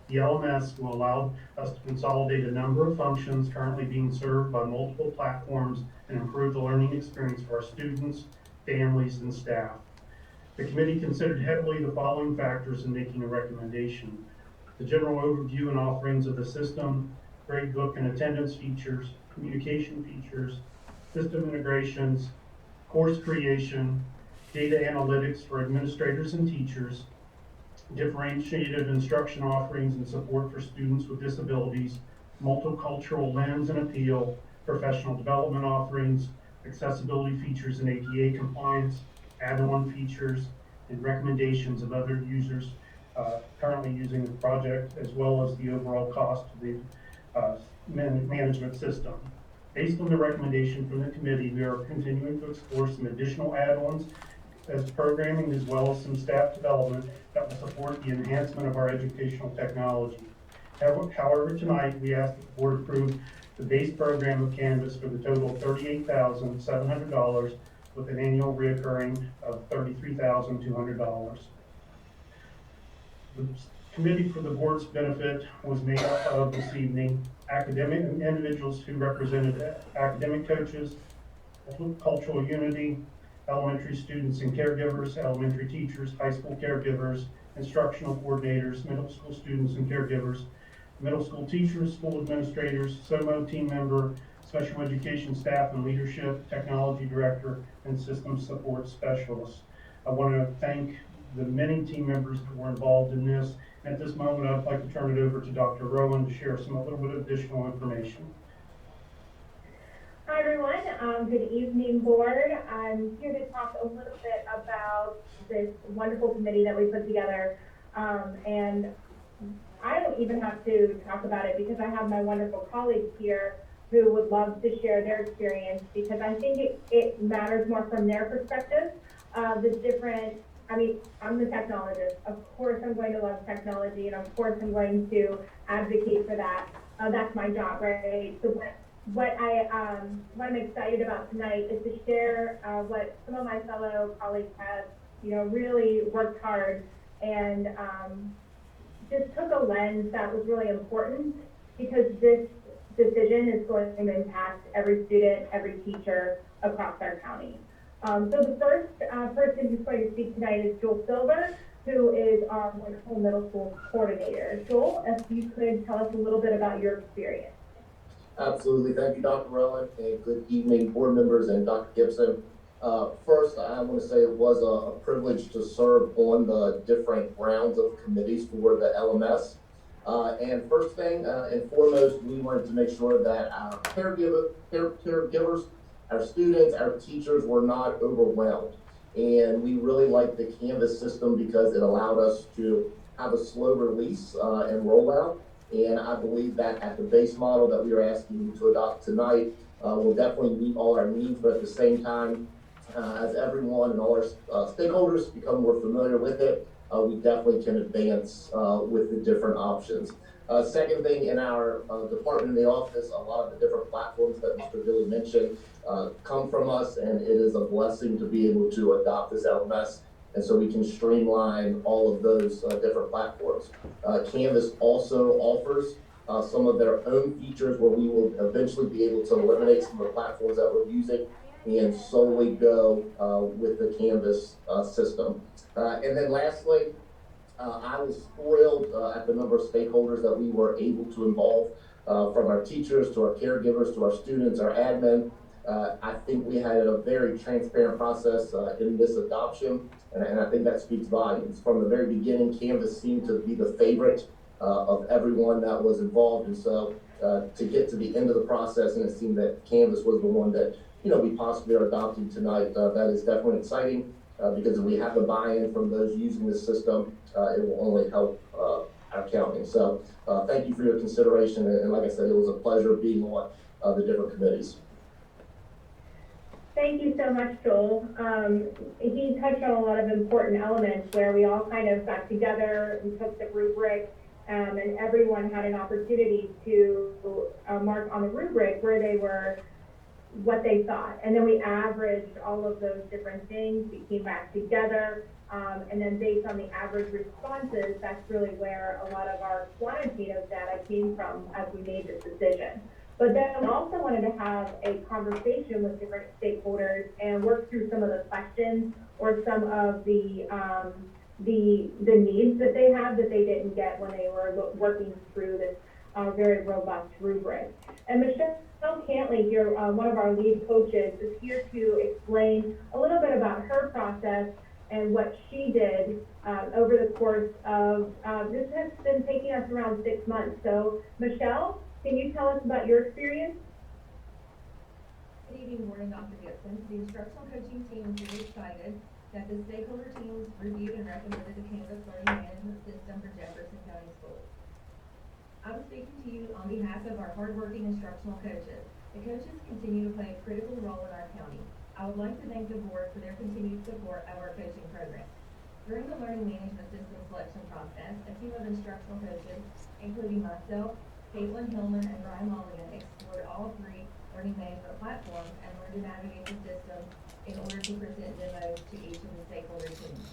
The LMS will allow us to consolidate a number of functions currently being served by multiple platforms and improve the learning experience for our students, families, and staff. The committee considered heavily the following factors in making a recommendation: the general overview and offerings of the system, grade book and attendance features, communication features, system integrations, course creation, data analytics for administrators and teachers, differentiated instruction offerings and support for students with disabilities, multicultural lens and appeal, professional development offerings, accessibility features and ADA compliance, add-on features, and recommendations of other users currently using the project, as well as the overall cost of the management system. Based on the recommendation from the committee, we are continuing to explore some additional add-ons as programming, as well as some staff development that will support the enhancement of our educational technology. However, tonight we ask that the board approve the base program of Canvas for the total of $38,700 with an annual reoccurring of $33,200. The committee for the board's benefit was made up of this evening academic individuals who represented academic coaches, cultural unity, elementary students and caregivers, elementary teachers, high school caregivers, instructional coordinators, middle school students and caregivers, middle school teachers, school administrators, SOMO team member, special education staff and leadership, technology director, and systems support specialists. I want to thank the many team members that were involved in this. At this moment, I'd like to turn it over to Dr. Rowan to share a little bit of additional information. Hi everyone, good evening board. I'm here to talk a little bit about this wonderful committee that we put together. And I don't even have to talk about it because I have my wonderful colleagues here who would love to share their experience, because I think it matters more from their perspective. I'm the technologist. Of course I'm going to love technology, and of course I'm going to advocate for that. That's my job, right? So what I'm excited about tonight is to share what some of my fellow colleagues have, really worked hard and just took a lens that was really important, because this decision is going to impact every student, every teacher across our county. So the first person who's going to speak tonight is Joel Silver, who is our wonderful middle school coordinator. Joel, if you could tell us a little bit about your experience. Absolutely. Thank you, Dr. Rowan, and good evening, board members and Dr. Gibson. First, I want to say it was a privilege to serve on the different rounds of committees for the LMS. And first thing and foremost, we wanted to make sure that our caregivers, our students, our teachers were not overwhelmed. And we really liked the Canvas system because it allowed us to have a slow release and rollout. And I believe that at the base model that we are asking you to adopt tonight will definitely meet all our needs, but at the same time, as everyone and all our stakeholders become more familiar with it, we definitely can advance with the different options. Second thing, in our department in the office, a lot of the different platforms that Mr. Billy mentioned come from us, and it is a blessing to be able to adopt this LMS, and so we can streamline all of those different platforms. Canvas also offers some of their own features where we will eventually be able to eliminate some of the platforms that we're using and solely go with the Canvas system. And then lastly, I was thrilled at the number of stakeholders that we were able to involve, from our teachers to our caregivers to our students, our admin. I think we had a very transparent process in this adoption, and I think that speaks volumes. From the very beginning, Canvas seemed to be the favorite of everyone that was involved, and so to get to the end of the process and it seemed that Canvas was the one that we possibly are adopting tonight, that is definitely exciting. Because if we have the buy-in from those using this system, it will only help our county. So thank you for your consideration, and like I said, it was a pleasure being on the different committees. Thank you so much, Joel. He touched on a lot of important elements where we all kind of got together and took the rubric, and everyone had an opportunity to mark on the rubric where they were, what they thought. And then we averaged all of those different things. We came back together, and then based on the average responses, that's really where a lot of our quantitative data came from as we made this decision. But then we also wanted to have a conversation with different stakeholders and work through some of the questions or some of the needs that they have that they didn't get when they were working through this very robust rubric. And Michelle Cantley here, one of our lead coaches, is here to explain a little bit about her process and what she did over the course of, this has been taking us around 6 months. So Michelle, can you tell us about your experience? Good Meeting Board and Dr. Gibson, the instructional coaching team is really excited that the stakeholder teams reviewed and recommended the Canvas learning management system for Jefferson County Schools. I'm speaking to you on behalf of our hardworking instructional coaches. The coaches continue to play a critical role in our county. I would like to thank the board for their continued support of our coaching program. During the learning management system selection process, a team of instructional coaches, including myself, Caitlin Hillman, and Ryan Mulligan, explored all three learning management platforms and learned to navigate the system in order to present demos to each of the stakeholder teams.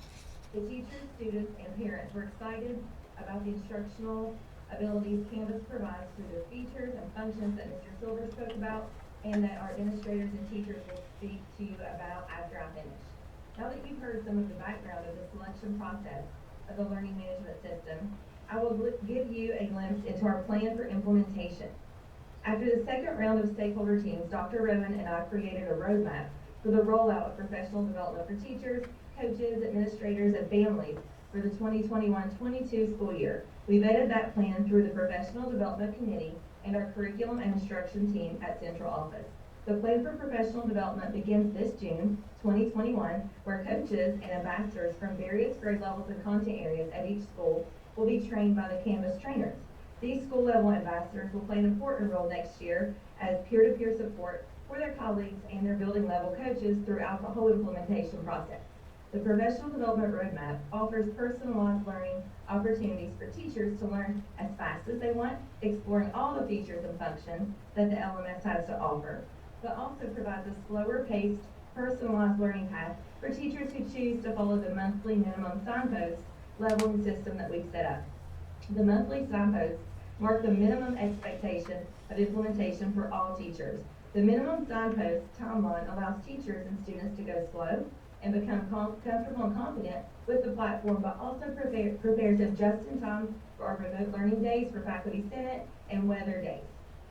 The teachers, students, and parents were excited about the instructional abilities Canvas provides through the features and functions that Mr. Silver spoke about, and that our administrators and teachers will speak to you about after I finish. Now that you've heard some of the background of the selection process of the learning management system, I will give you a glimpse into our plan for implementation. After the second round of stakeholder teams, Dr. Rowan and I created a roadmap for the rollout of professional development for teachers, coaches, administrators, and families for the 2021-22 school year. We vetted that plan through the Professional Development Committee and our Curriculum and Instruction team at Central Office. The plan for professional development begins this June 2021, where coaches and ambassadors from various grade levels and content areas at each school will be trained by the Canvas trainers. These school-level ambassadors will play an important role next year as peer-to-peer support for their colleagues and their building-level coaches throughout the whole implementation process. The Professional Development Roadmap offers personalized learning opportunities for teachers to learn as fast as they want, exploring all the features and functions that the LMS has to offer, but also provides a slower-paced, personalized learning path for teachers who choose to follow the monthly minimum signpost leveling system that we've set up. The monthly signposts mark the minimum expectation of implementation for all teachers. The minimum signpost timeline allows teachers and students to go slow and become comfortable and confident with the platform, but also prepares them just in time for our remote learning days for Faculty Senate and weather days.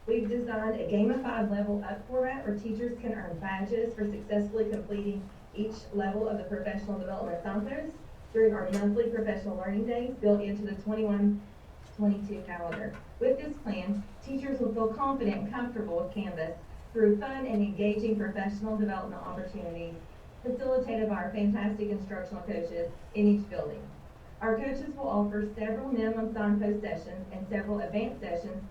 We've designed a gamified level up format where teachers can earn badges for successfully completing each level of the professional development signpost during our monthly professional learning days built into the 21-22 calendar. With this plan, teachers will feel confident and comfortable with Canvas through fun and engaging professional development opportunities facilitated by our fantastic instructional coaches in each building. Our coaches will offer several minimum signpost sessions and several advanced sessions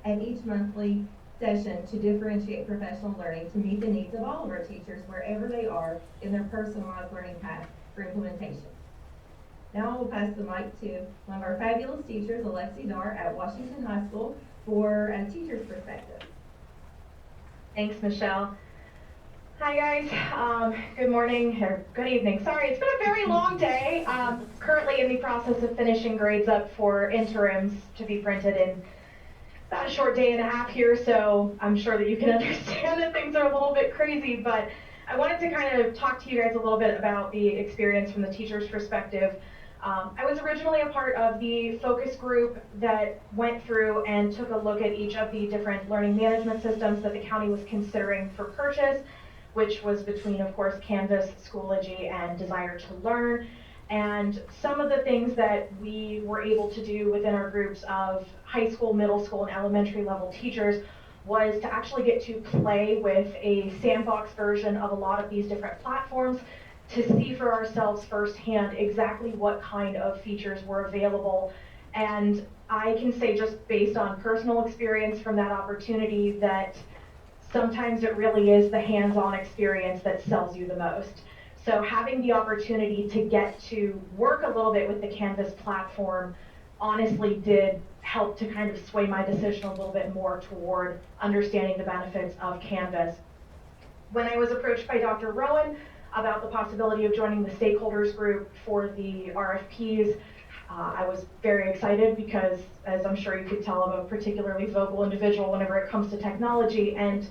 at each monthly session to differentiate professional learning to meet the needs of all of our teachers wherever they are in their personalized learning path for implementation. Now I will pass the mic to one of our fabulous teachers, Alexi Dar at Washington High School, for a teacher's perspective. Thanks, Michelle. Hi guys, good morning or good evening. Sorry, it's been a very long day. Currently in the process of finishing grades up for interims to be printed in about a short day and a half here, so I'm sure that you can understand that things are a little bit crazy, but I wanted to kind of talk to you guys a little bit about the experience from the teacher's perspective. I was originally a part of the focus group that went through and took a look at each of the different learning management systems that the county was considering for purchase, which was between, of course, Canvas, Schoology, and Desire to Learn. And some of the things that we were able to do within our groups of high school, middle school, and elementary level teachers was to actually get to play with a sandbox version of a lot of these different platforms to see for ourselves firsthand exactly what kind of features were available. And I can say, just based on personal experience from that opportunity, that sometimes it really is the hands-on experience that sells you the most. So having the opportunity to get to work a little bit with the Canvas platform honestly did help to kind of sway my decision a little bit more toward understanding the benefits of Canvas. When I was approached by Dr. Rowan about the possibility of joining the stakeholders group for the RFPs, I was very excited because, as I'm sure you could tell, I'm a particularly vocal individual whenever it comes to technology, and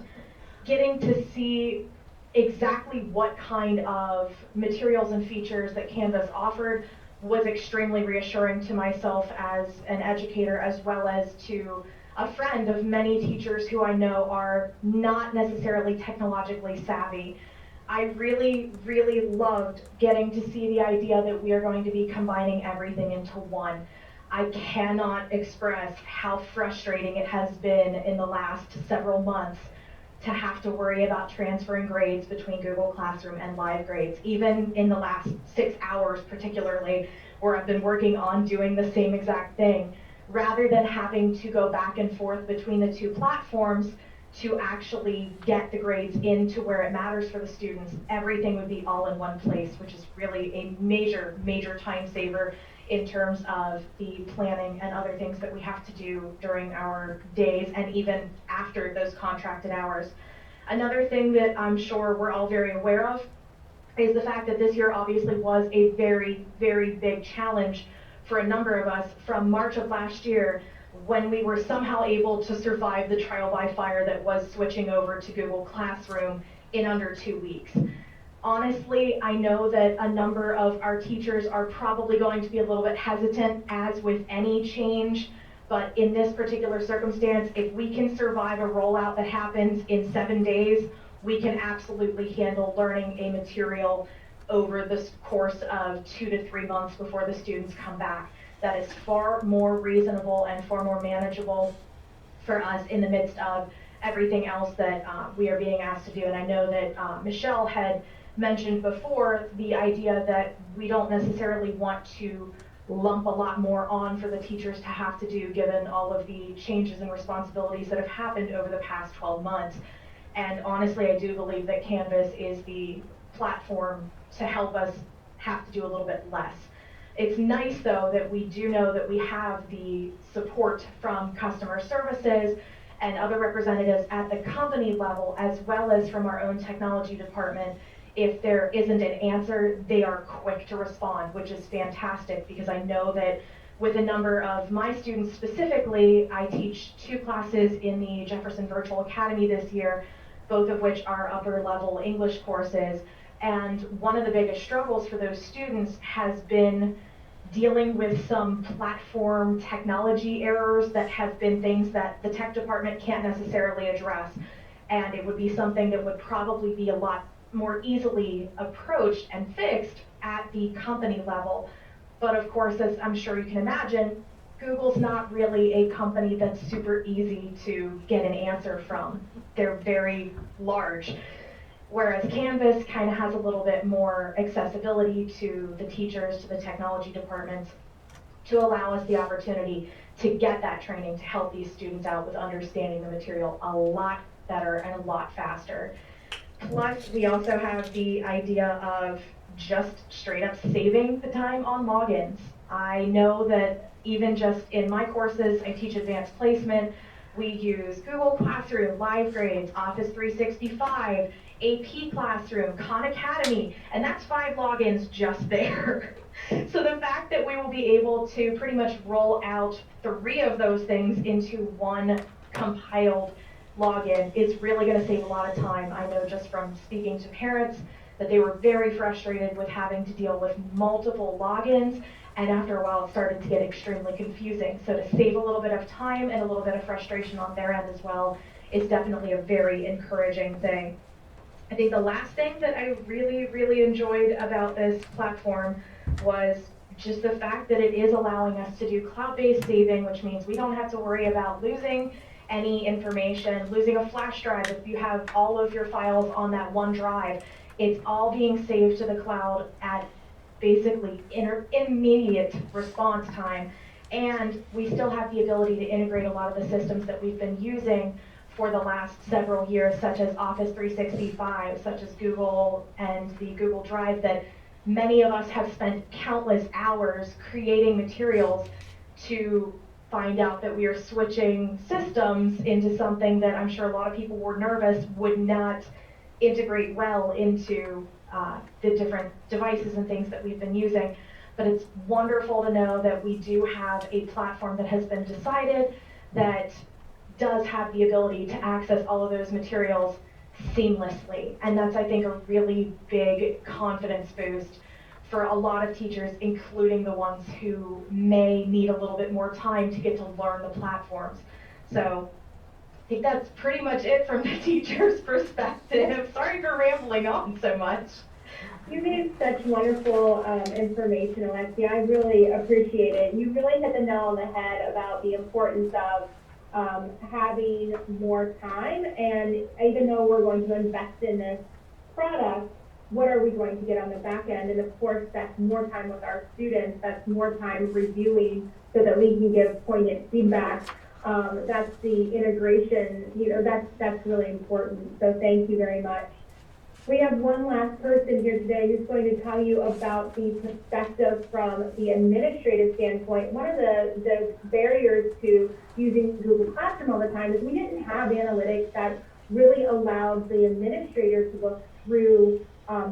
getting to see exactly what kind of materials and features that Canvas offered was extremely reassuring to myself as an educator, as well as to a friend of many teachers who I know are not necessarily technologically savvy. I really, really loved getting to see the idea that we are going to be combining everything into one. I cannot express how frustrating it has been in the last several months to have to worry about transferring grades between Google Classroom and live grades, even in the last 6 hours particularly, where I've been working on doing the same exact thing. Rather than having to go back and forth between the two platforms to actually get the grades into where it matters for the students, everything would be all in one place, which is really a major, major time saver in terms of the planning and other things that we have to do during our days and even after those contracted hours. Another thing that I'm sure we're all very aware of is the fact that this year obviously was a very, very big challenge for a number of us from March of last year, when we were somehow able to survive the trial by fire that was switching over to Google Classroom in under 2 weeks. Honestly, I know that a number of our teachers are probably going to be a little bit hesitant, as with any change, but in this particular circumstance, if we can survive a rollout that happens in 7 days, we can absolutely handle learning a material over the course of 2 to 3 months before the students come back. That is far more reasonable and far more manageable for us in the midst of everything else that we are being asked to do. And I know that Michelle had mentioned before the idea that we don't necessarily want to lump a lot more on for the teachers to have to do, given all of the changes and responsibilities that have happened over the past 12 months. And honestly, I do believe that Canvas is the platform to help us have to do a little bit less. It's nice, though, that we do know that we have the support from customer services and other representatives at the company level, as well as from our own technology department. If there isn't an answer, they are quick to respond, which is fantastic, because I know that with a number of my students specifically, I teach 2 classes in the Jefferson Virtual Academy this year, both of which are upper level English courses. And one of the biggest struggles for those students has been dealing with some platform technology errors that have been things that the tech department can't necessarily address. And it would be something that would probably be a lot more easily approached and fixed at the company level. But of course, as I'm sure you can imagine, Google's not really a company that's super easy to get an answer from. They're very large. Whereas Canvas kind of has a little bit more accessibility to the teachers, to the technology departments, to allow us the opportunity to get that training to help these students out with understanding the material a lot better and a lot faster. Plus, we also have the idea of just straight up saving the time on logins. I know that even just in my courses, I teach advanced placement, we use Google Classroom, Live Grades, Office 365, AP Classroom, Khan Academy, and that's 5 logins just there. So the fact that we will be able to pretty much roll out 3 of those things into one compiled login is really going to save a lot of time. I know just from speaking to parents that they were very frustrated with having to deal with multiple logins, and after a while it started to get extremely confusing. So to save a little bit of time and a little bit of frustration on their end as well is definitely a very encouraging thing. I think the last thing that I really, really enjoyed about this platform was just the fact that it is allowing us to do cloud-based saving, which means we don't have to worry about losing any information, losing a flash drive. If you have all of your files on that one drive, it's all being saved to the cloud at basically immediate response time. And we still have the ability to integrate a lot of the systems that we've been using for the last several years, such as Office 365, such as Google and the Google Drive, that many of us have spent countless hours creating materials to find out that we are switching systems into something that I'm sure a lot of people were nervous would not integrate well into the different devices and things that we've been using. But it's wonderful to know that we do have a platform that has been decided that does have the ability to access all of those materials seamlessly. And that's, I think, a really big confidence boost for a lot of teachers, including the ones who may need a little bit more time to get to learn the platforms. So I think that's pretty much it from the teacher's perspective. Sorry for rambling on so much. You gave such wonderful information, Alexia. I really appreciate it. You really hit the nail on the head about the importance of having more time, and even though we're going to invest in this product, what are we going to get on the back end? And of course, that's more time with our students, that's more time reviewing so that we can give poignant feedback. That's the integration, that's really important. So thank you very much. We have one last person here today who's going to tell you about the perspective from the administrative standpoint. One of the barriers to using Google Classroom all the time is we didn't have analytics that really allowed the administrator to look through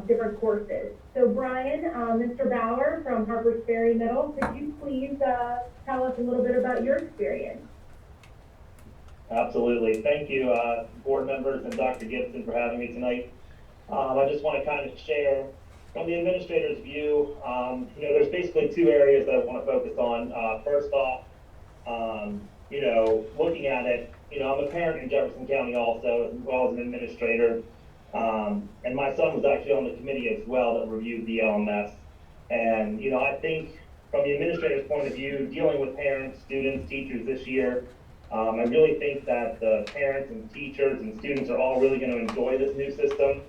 different courses. So Brian, Mr. Bauer from Harpers Ferry Middle, could you please tell us a little bit about your experience? Absolutely. Thank you, board members and Dr. Gibson for having me tonight. I just want to kind of share from the administrator's view, there's basically two areas that I want to focus on. First off, looking at it, I'm a parent in Jefferson County also, as well as an administrator. And my son was actually on the committee as well that reviewed the LMS. And, I think from the administrator's point of view, dealing with parents, students, teachers this year, I really think that the parents and teachers and students are all really going to enjoy this new system.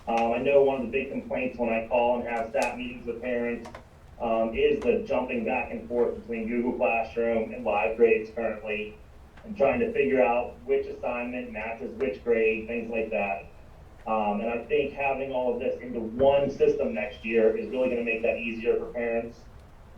I know one of the big complaints when I call and have staff meetings with parents is the jumping back and forth between Google Classroom and Live Grades currently, and trying to figure out which assignment matches which grade, things like that. And I think having all of this into one system next year is really going to make that easier for parents.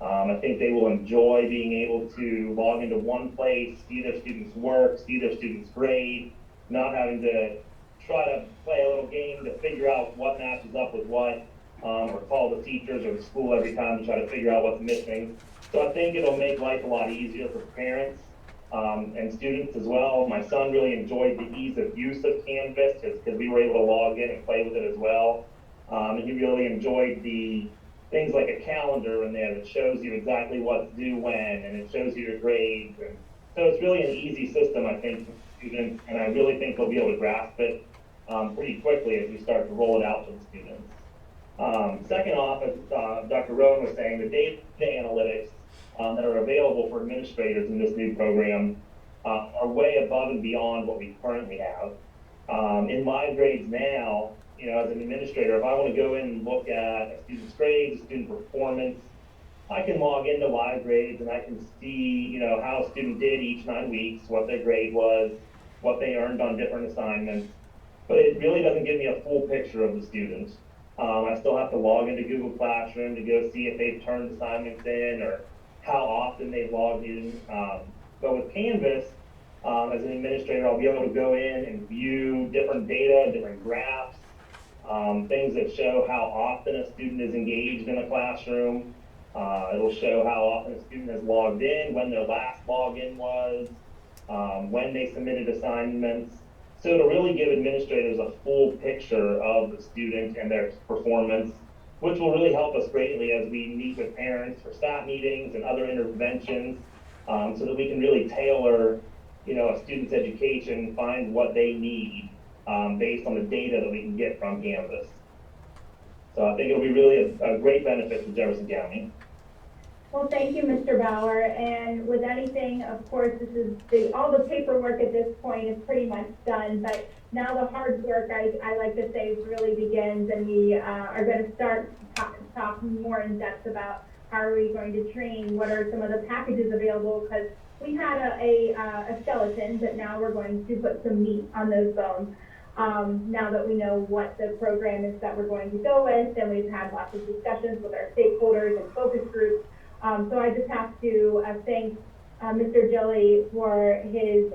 I think they will enjoy being able to log into one place, see their students' work, see their students' grade, not having to try to play a little game to figure out what matches up with what, or call the teachers or the school every time to try to figure out what's missing. So I think it'll make life a lot easier for parents and students as well. My son really enjoyed the ease of use of Canvas because we were able to log in and play with it as well. And he really enjoyed the things like a calendar in there that shows you exactly what's due when, and it shows you your grades. And so it's really an easy system, I think, for students, and I really think they'll be able to grasp it pretty quickly as we start to roll it out to the students. Second off, as Dr. Rowan was saying, the data analytics that are available for administrators in this new program are way above and beyond what we currently have. In Live Grades now, as an administrator, if I want to go in and look at a student's grades, student performance, I can log into Live Grades and I can see, how a student did each 9 weeks, what their grade was, what they earned on different assignments. But it really doesn't give me a full picture of the student. I still have to log into Google Classroom to go see if they've turned assignments in or how often they've logged in. But with Canvas, as an administrator, I'll be able to go in and view different data, different graphs, things that show how often a student is engaged in a classroom. It'll show how often a student has logged in, when their last login was, when they submitted assignments. So it'll really give administrators a full picture of the student and their performance, which will really help us greatly as we meet with parents for staff meetings and other interventions, so that we can really tailor, a student's education, find what they need based on the data that we can get from Canvas. So I think it'll be really a great benefit to Jefferson County. Well, thank you, Mr. Bauer. And with anything, of course, all the paperwork at this point is pretty much done, but now the hard work, I like to say, really begins, and we are going to start talking more in depth about how are we going to train, what are some of the packages available, because we had a skeleton, but now we're going to put some meat on those bones. Now that we know what the program is that we're going to go with, and we've had lots of discussions with our stakeholders and focus groups. So I just have to thank Mr. Gilly for his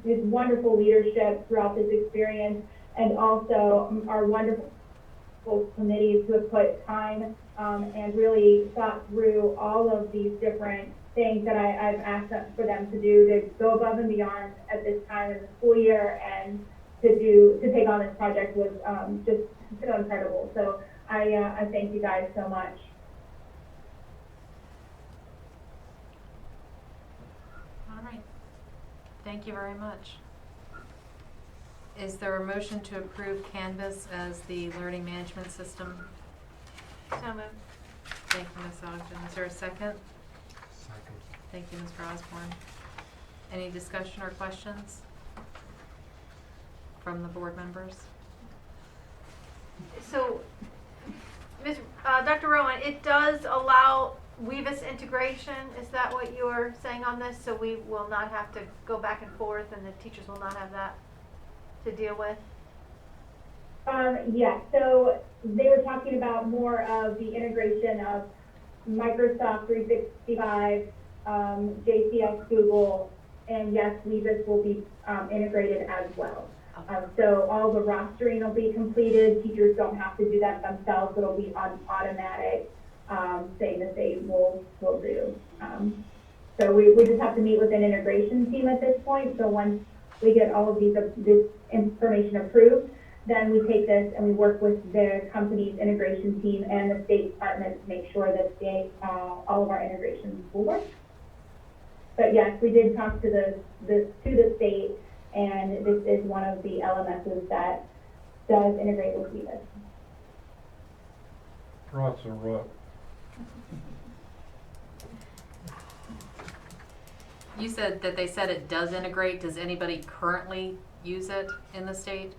wonderful leadership throughout this experience, and also our wonderful committees who have put time and really thought through all of these different things that I've asked for them to do, to go above and beyond at this time in the school year, and to take on this project was just so incredible. So I thank you guys so much. All right. Thank you very much. Is there a motion to approve Canvas as the learning management system? So moved. Thank you, Ms. Ogden. Is there a second? Second. Thank you, Mr. Osborne. Any discussion or questions from the board members? So, Dr. Rowan, it does allow Weavis integration. Is that what you're saying on this? So we will not have to go back and forth and the teachers will not have that to deal with? Yeah, so they were talking about more of the integration of Microsoft 365, JCS, Google, and yes, Weavis will be integrated as well. So all the rostering will be completed. Teachers don't have to do that themselves. It'll be on automatic thing that they will do. So we just have to meet with an integration team at this point. So once we get all of this information approved, then we take this and we work with the company's integration team and the State Department to make sure that all of our integrations will work. But yes, we did talk to the state, and this is one of the LMSs that does integrate with Weavis. Rot's a rut. You said that they said it does integrate. Does anybody currently use it in the state?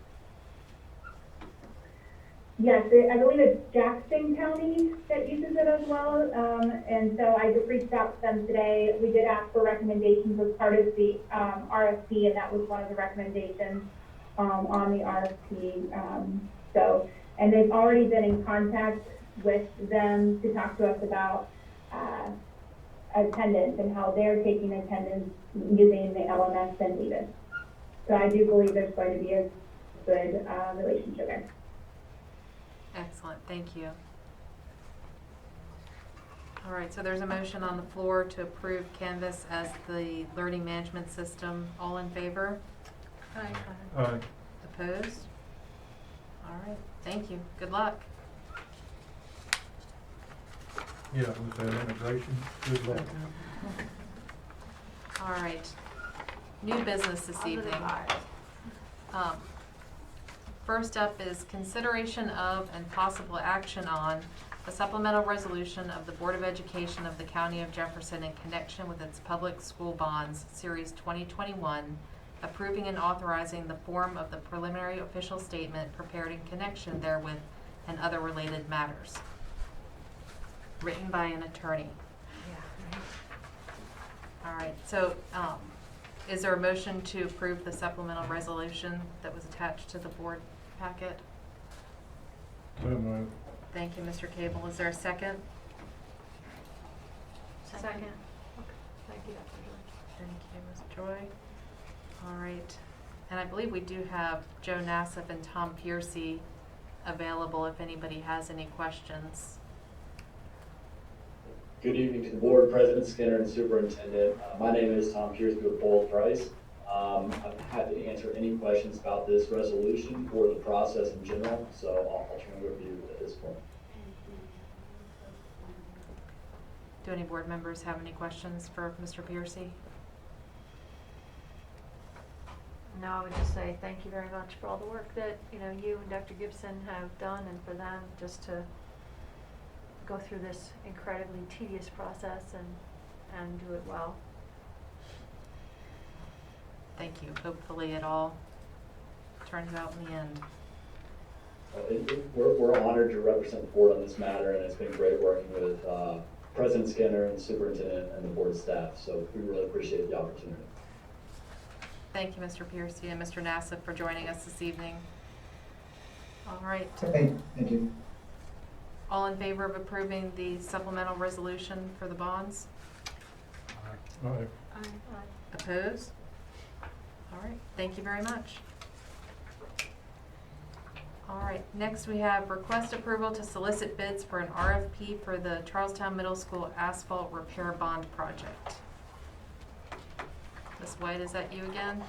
Yes, I believe it's Jackson County that uses it as well, and so I just reached out to them today. We did ask for recommendations as part of the RFP, and that was one of the recommendations on the RFP. And they've already been in contact with them to talk to us about attendance and how they're taking attendance using the LMS and Weavis. So I do believe there's going to be a good relationship there. Excellent, thank you. All right, so there's a motion on the floor to approve Canvas as the learning management system. All in favor? Aye. Aye. Opposed? All right, thank you. Good luck. Yeah, with that integration, good luck. All right, new business this evening. First up is consideration of and possible action on a supplemental resolution of the Board of Education of the County of Jefferson in connection with its public school bonds, Series 2021, approving and authorizing the form of the preliminary official statement prepared in connection therewith and other related matters. Written by an attorney. All right, so is there a motion to approve the supplemental resolution that was attached to the board packet? So moved. Thank you, Mr. Cable. Is there a second? Second. Thank you, Dr. Joy. Thank you, Ms. Joy. All right, and I believe we do have Joe Nassif and Tom Piercy available if anybody has any questions. Good evening to the board, President Skinner and Superintendent. My name is Tom Pierce with Boyle Price. I'm happy to answer any questions about this resolution or the process in general, so I'll turn it over to you at this point. Do any board members have any questions for Mr. Piercy? No, I would just say thank you very much for all the work that you and Dr. Gibson have done, and for them just to go through this incredibly tedious process and do it well. Thank you. Hopefully it all turns out in the end. We're honored to represent the board on this matter, and it's been great working with President Skinner and Superintendent and the board staff, so we really appreciate the opportunity. Thank you, Mr. Piercy and Mr. Nassif, for joining us this evening. All right. Hey, thank you. All in favor of approving the supplemental resolution for the bonds? Aye. Opposed? All right, thank you very much. All right, next we have request approval to solicit bids for an RFP for the Charlestown Middle School asphalt repair bond project. Ms. White, is that you again?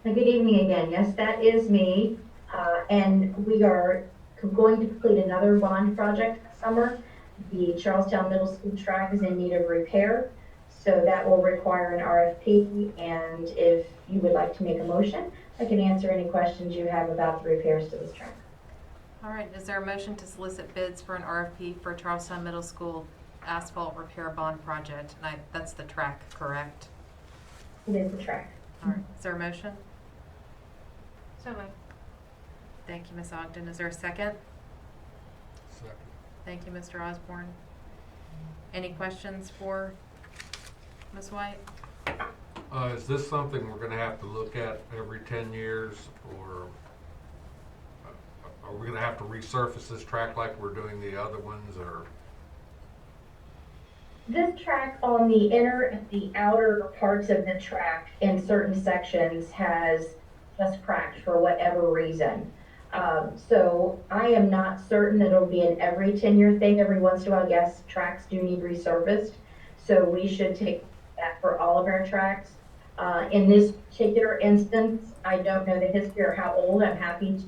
Good evening again. Yes, that is me. And we are going to complete another bond project this summer. The Charlestown Middle School track is in need of repair, so that will require an RFP. And if you would like to make a motion, I can answer any questions you have about the repairs to this track. All right, is there a motion to solicit bids for an RFP for Charlestown Middle School asphalt repair bond project? And that's the track, correct? It is the track. All right, is there a motion? So moved. Thank you, Ms. Ogden. Is there a second? Second. Thank you, Mr. Osborne. Any questions for Ms. White? Is this something we're gonna have to look at every 10 years, or are we gonna have to resurface this track like we're doing the other ones, or? This track on the the outer parts of the track in certain sections has just cracked for whatever reason. So I am not certain that it'll be an every 10-year thing. Every once in a while, yes, tracks do need resurfaced. So we should take that for all of our tracks. In this particular instance, I don't know the history or how old. I'm happy to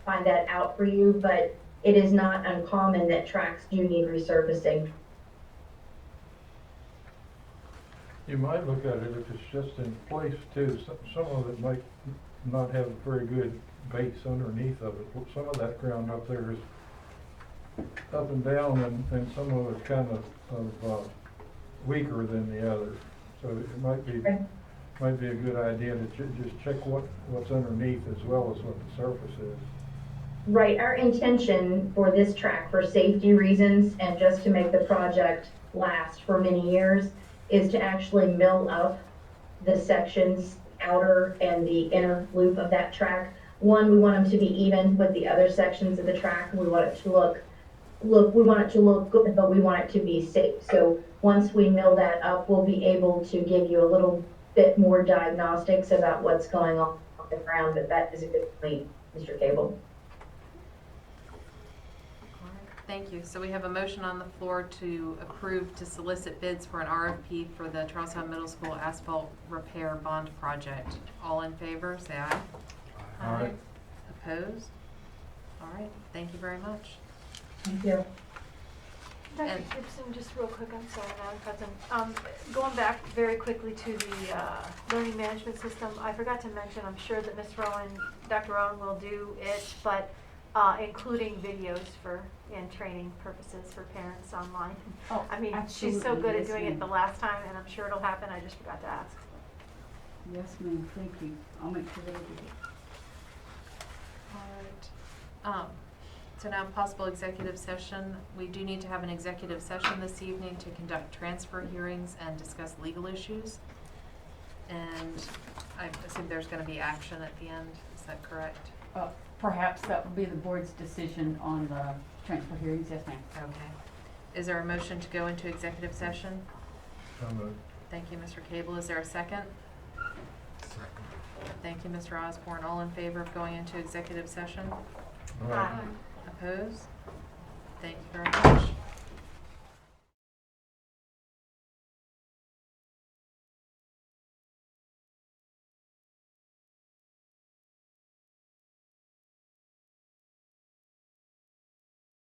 find that out for you, but it is not uncommon that tracks do need resurfacing. You might look at it if it's just in place too. Some of it might not have a very good base underneath of it. Some of that ground up there is up and down, and some of it's kind of weaker than the other. So it might be a good idea to just check what's underneath as well as what the surface is. Right, our intention for this track, for safety reasons and just to make the project last for many years, is to actually mill up the sections, outer and the inner loop of that track. One, we want them to be even with the other sections of the track. We want it to look good, but we want it to be safe. So once we mill that up, we'll be able to give you a little bit more diagnostics about what's going on the ground, but that is a good point, Mr. Cable. Thank you. So we have a motion on the floor to approve to solicit bids for an RFP for the Charlestown Middle School asphalt repair bond project. All in favor, say aye. Aye. Opposed? All right, thank you very much. Thank you. Dr. And- Gibson, just real quick, I'm sorry, Madam President. Going back very quickly to the learning management system, I forgot to mention, I'm sure that Dr. Rowan will do it, but including videos and training purposes for parents online. Oh, I mean, she's so absolutely. good at Yes, doing ma'am. it the last time, and I'm sure it'll happen, I just forgot to ask. Yes, ma'am, thank you. I'll make sure that I do it. All right. So now possible executive session. We do need to have an executive session this evening to conduct transfer hearings and discuss legal issues. And I assume there's going to be action at the end. Is that correct? Perhaps that would be the board's decision on the transfer hearings, yes, ma'am. Okay. Is there a motion to go into executive session? So moved. Thank you, Mr. Cable. Is there a second? Second. Thank you, Mr. Osborne. All in favor of going into executive session? All right. Opposed? Thank you very much.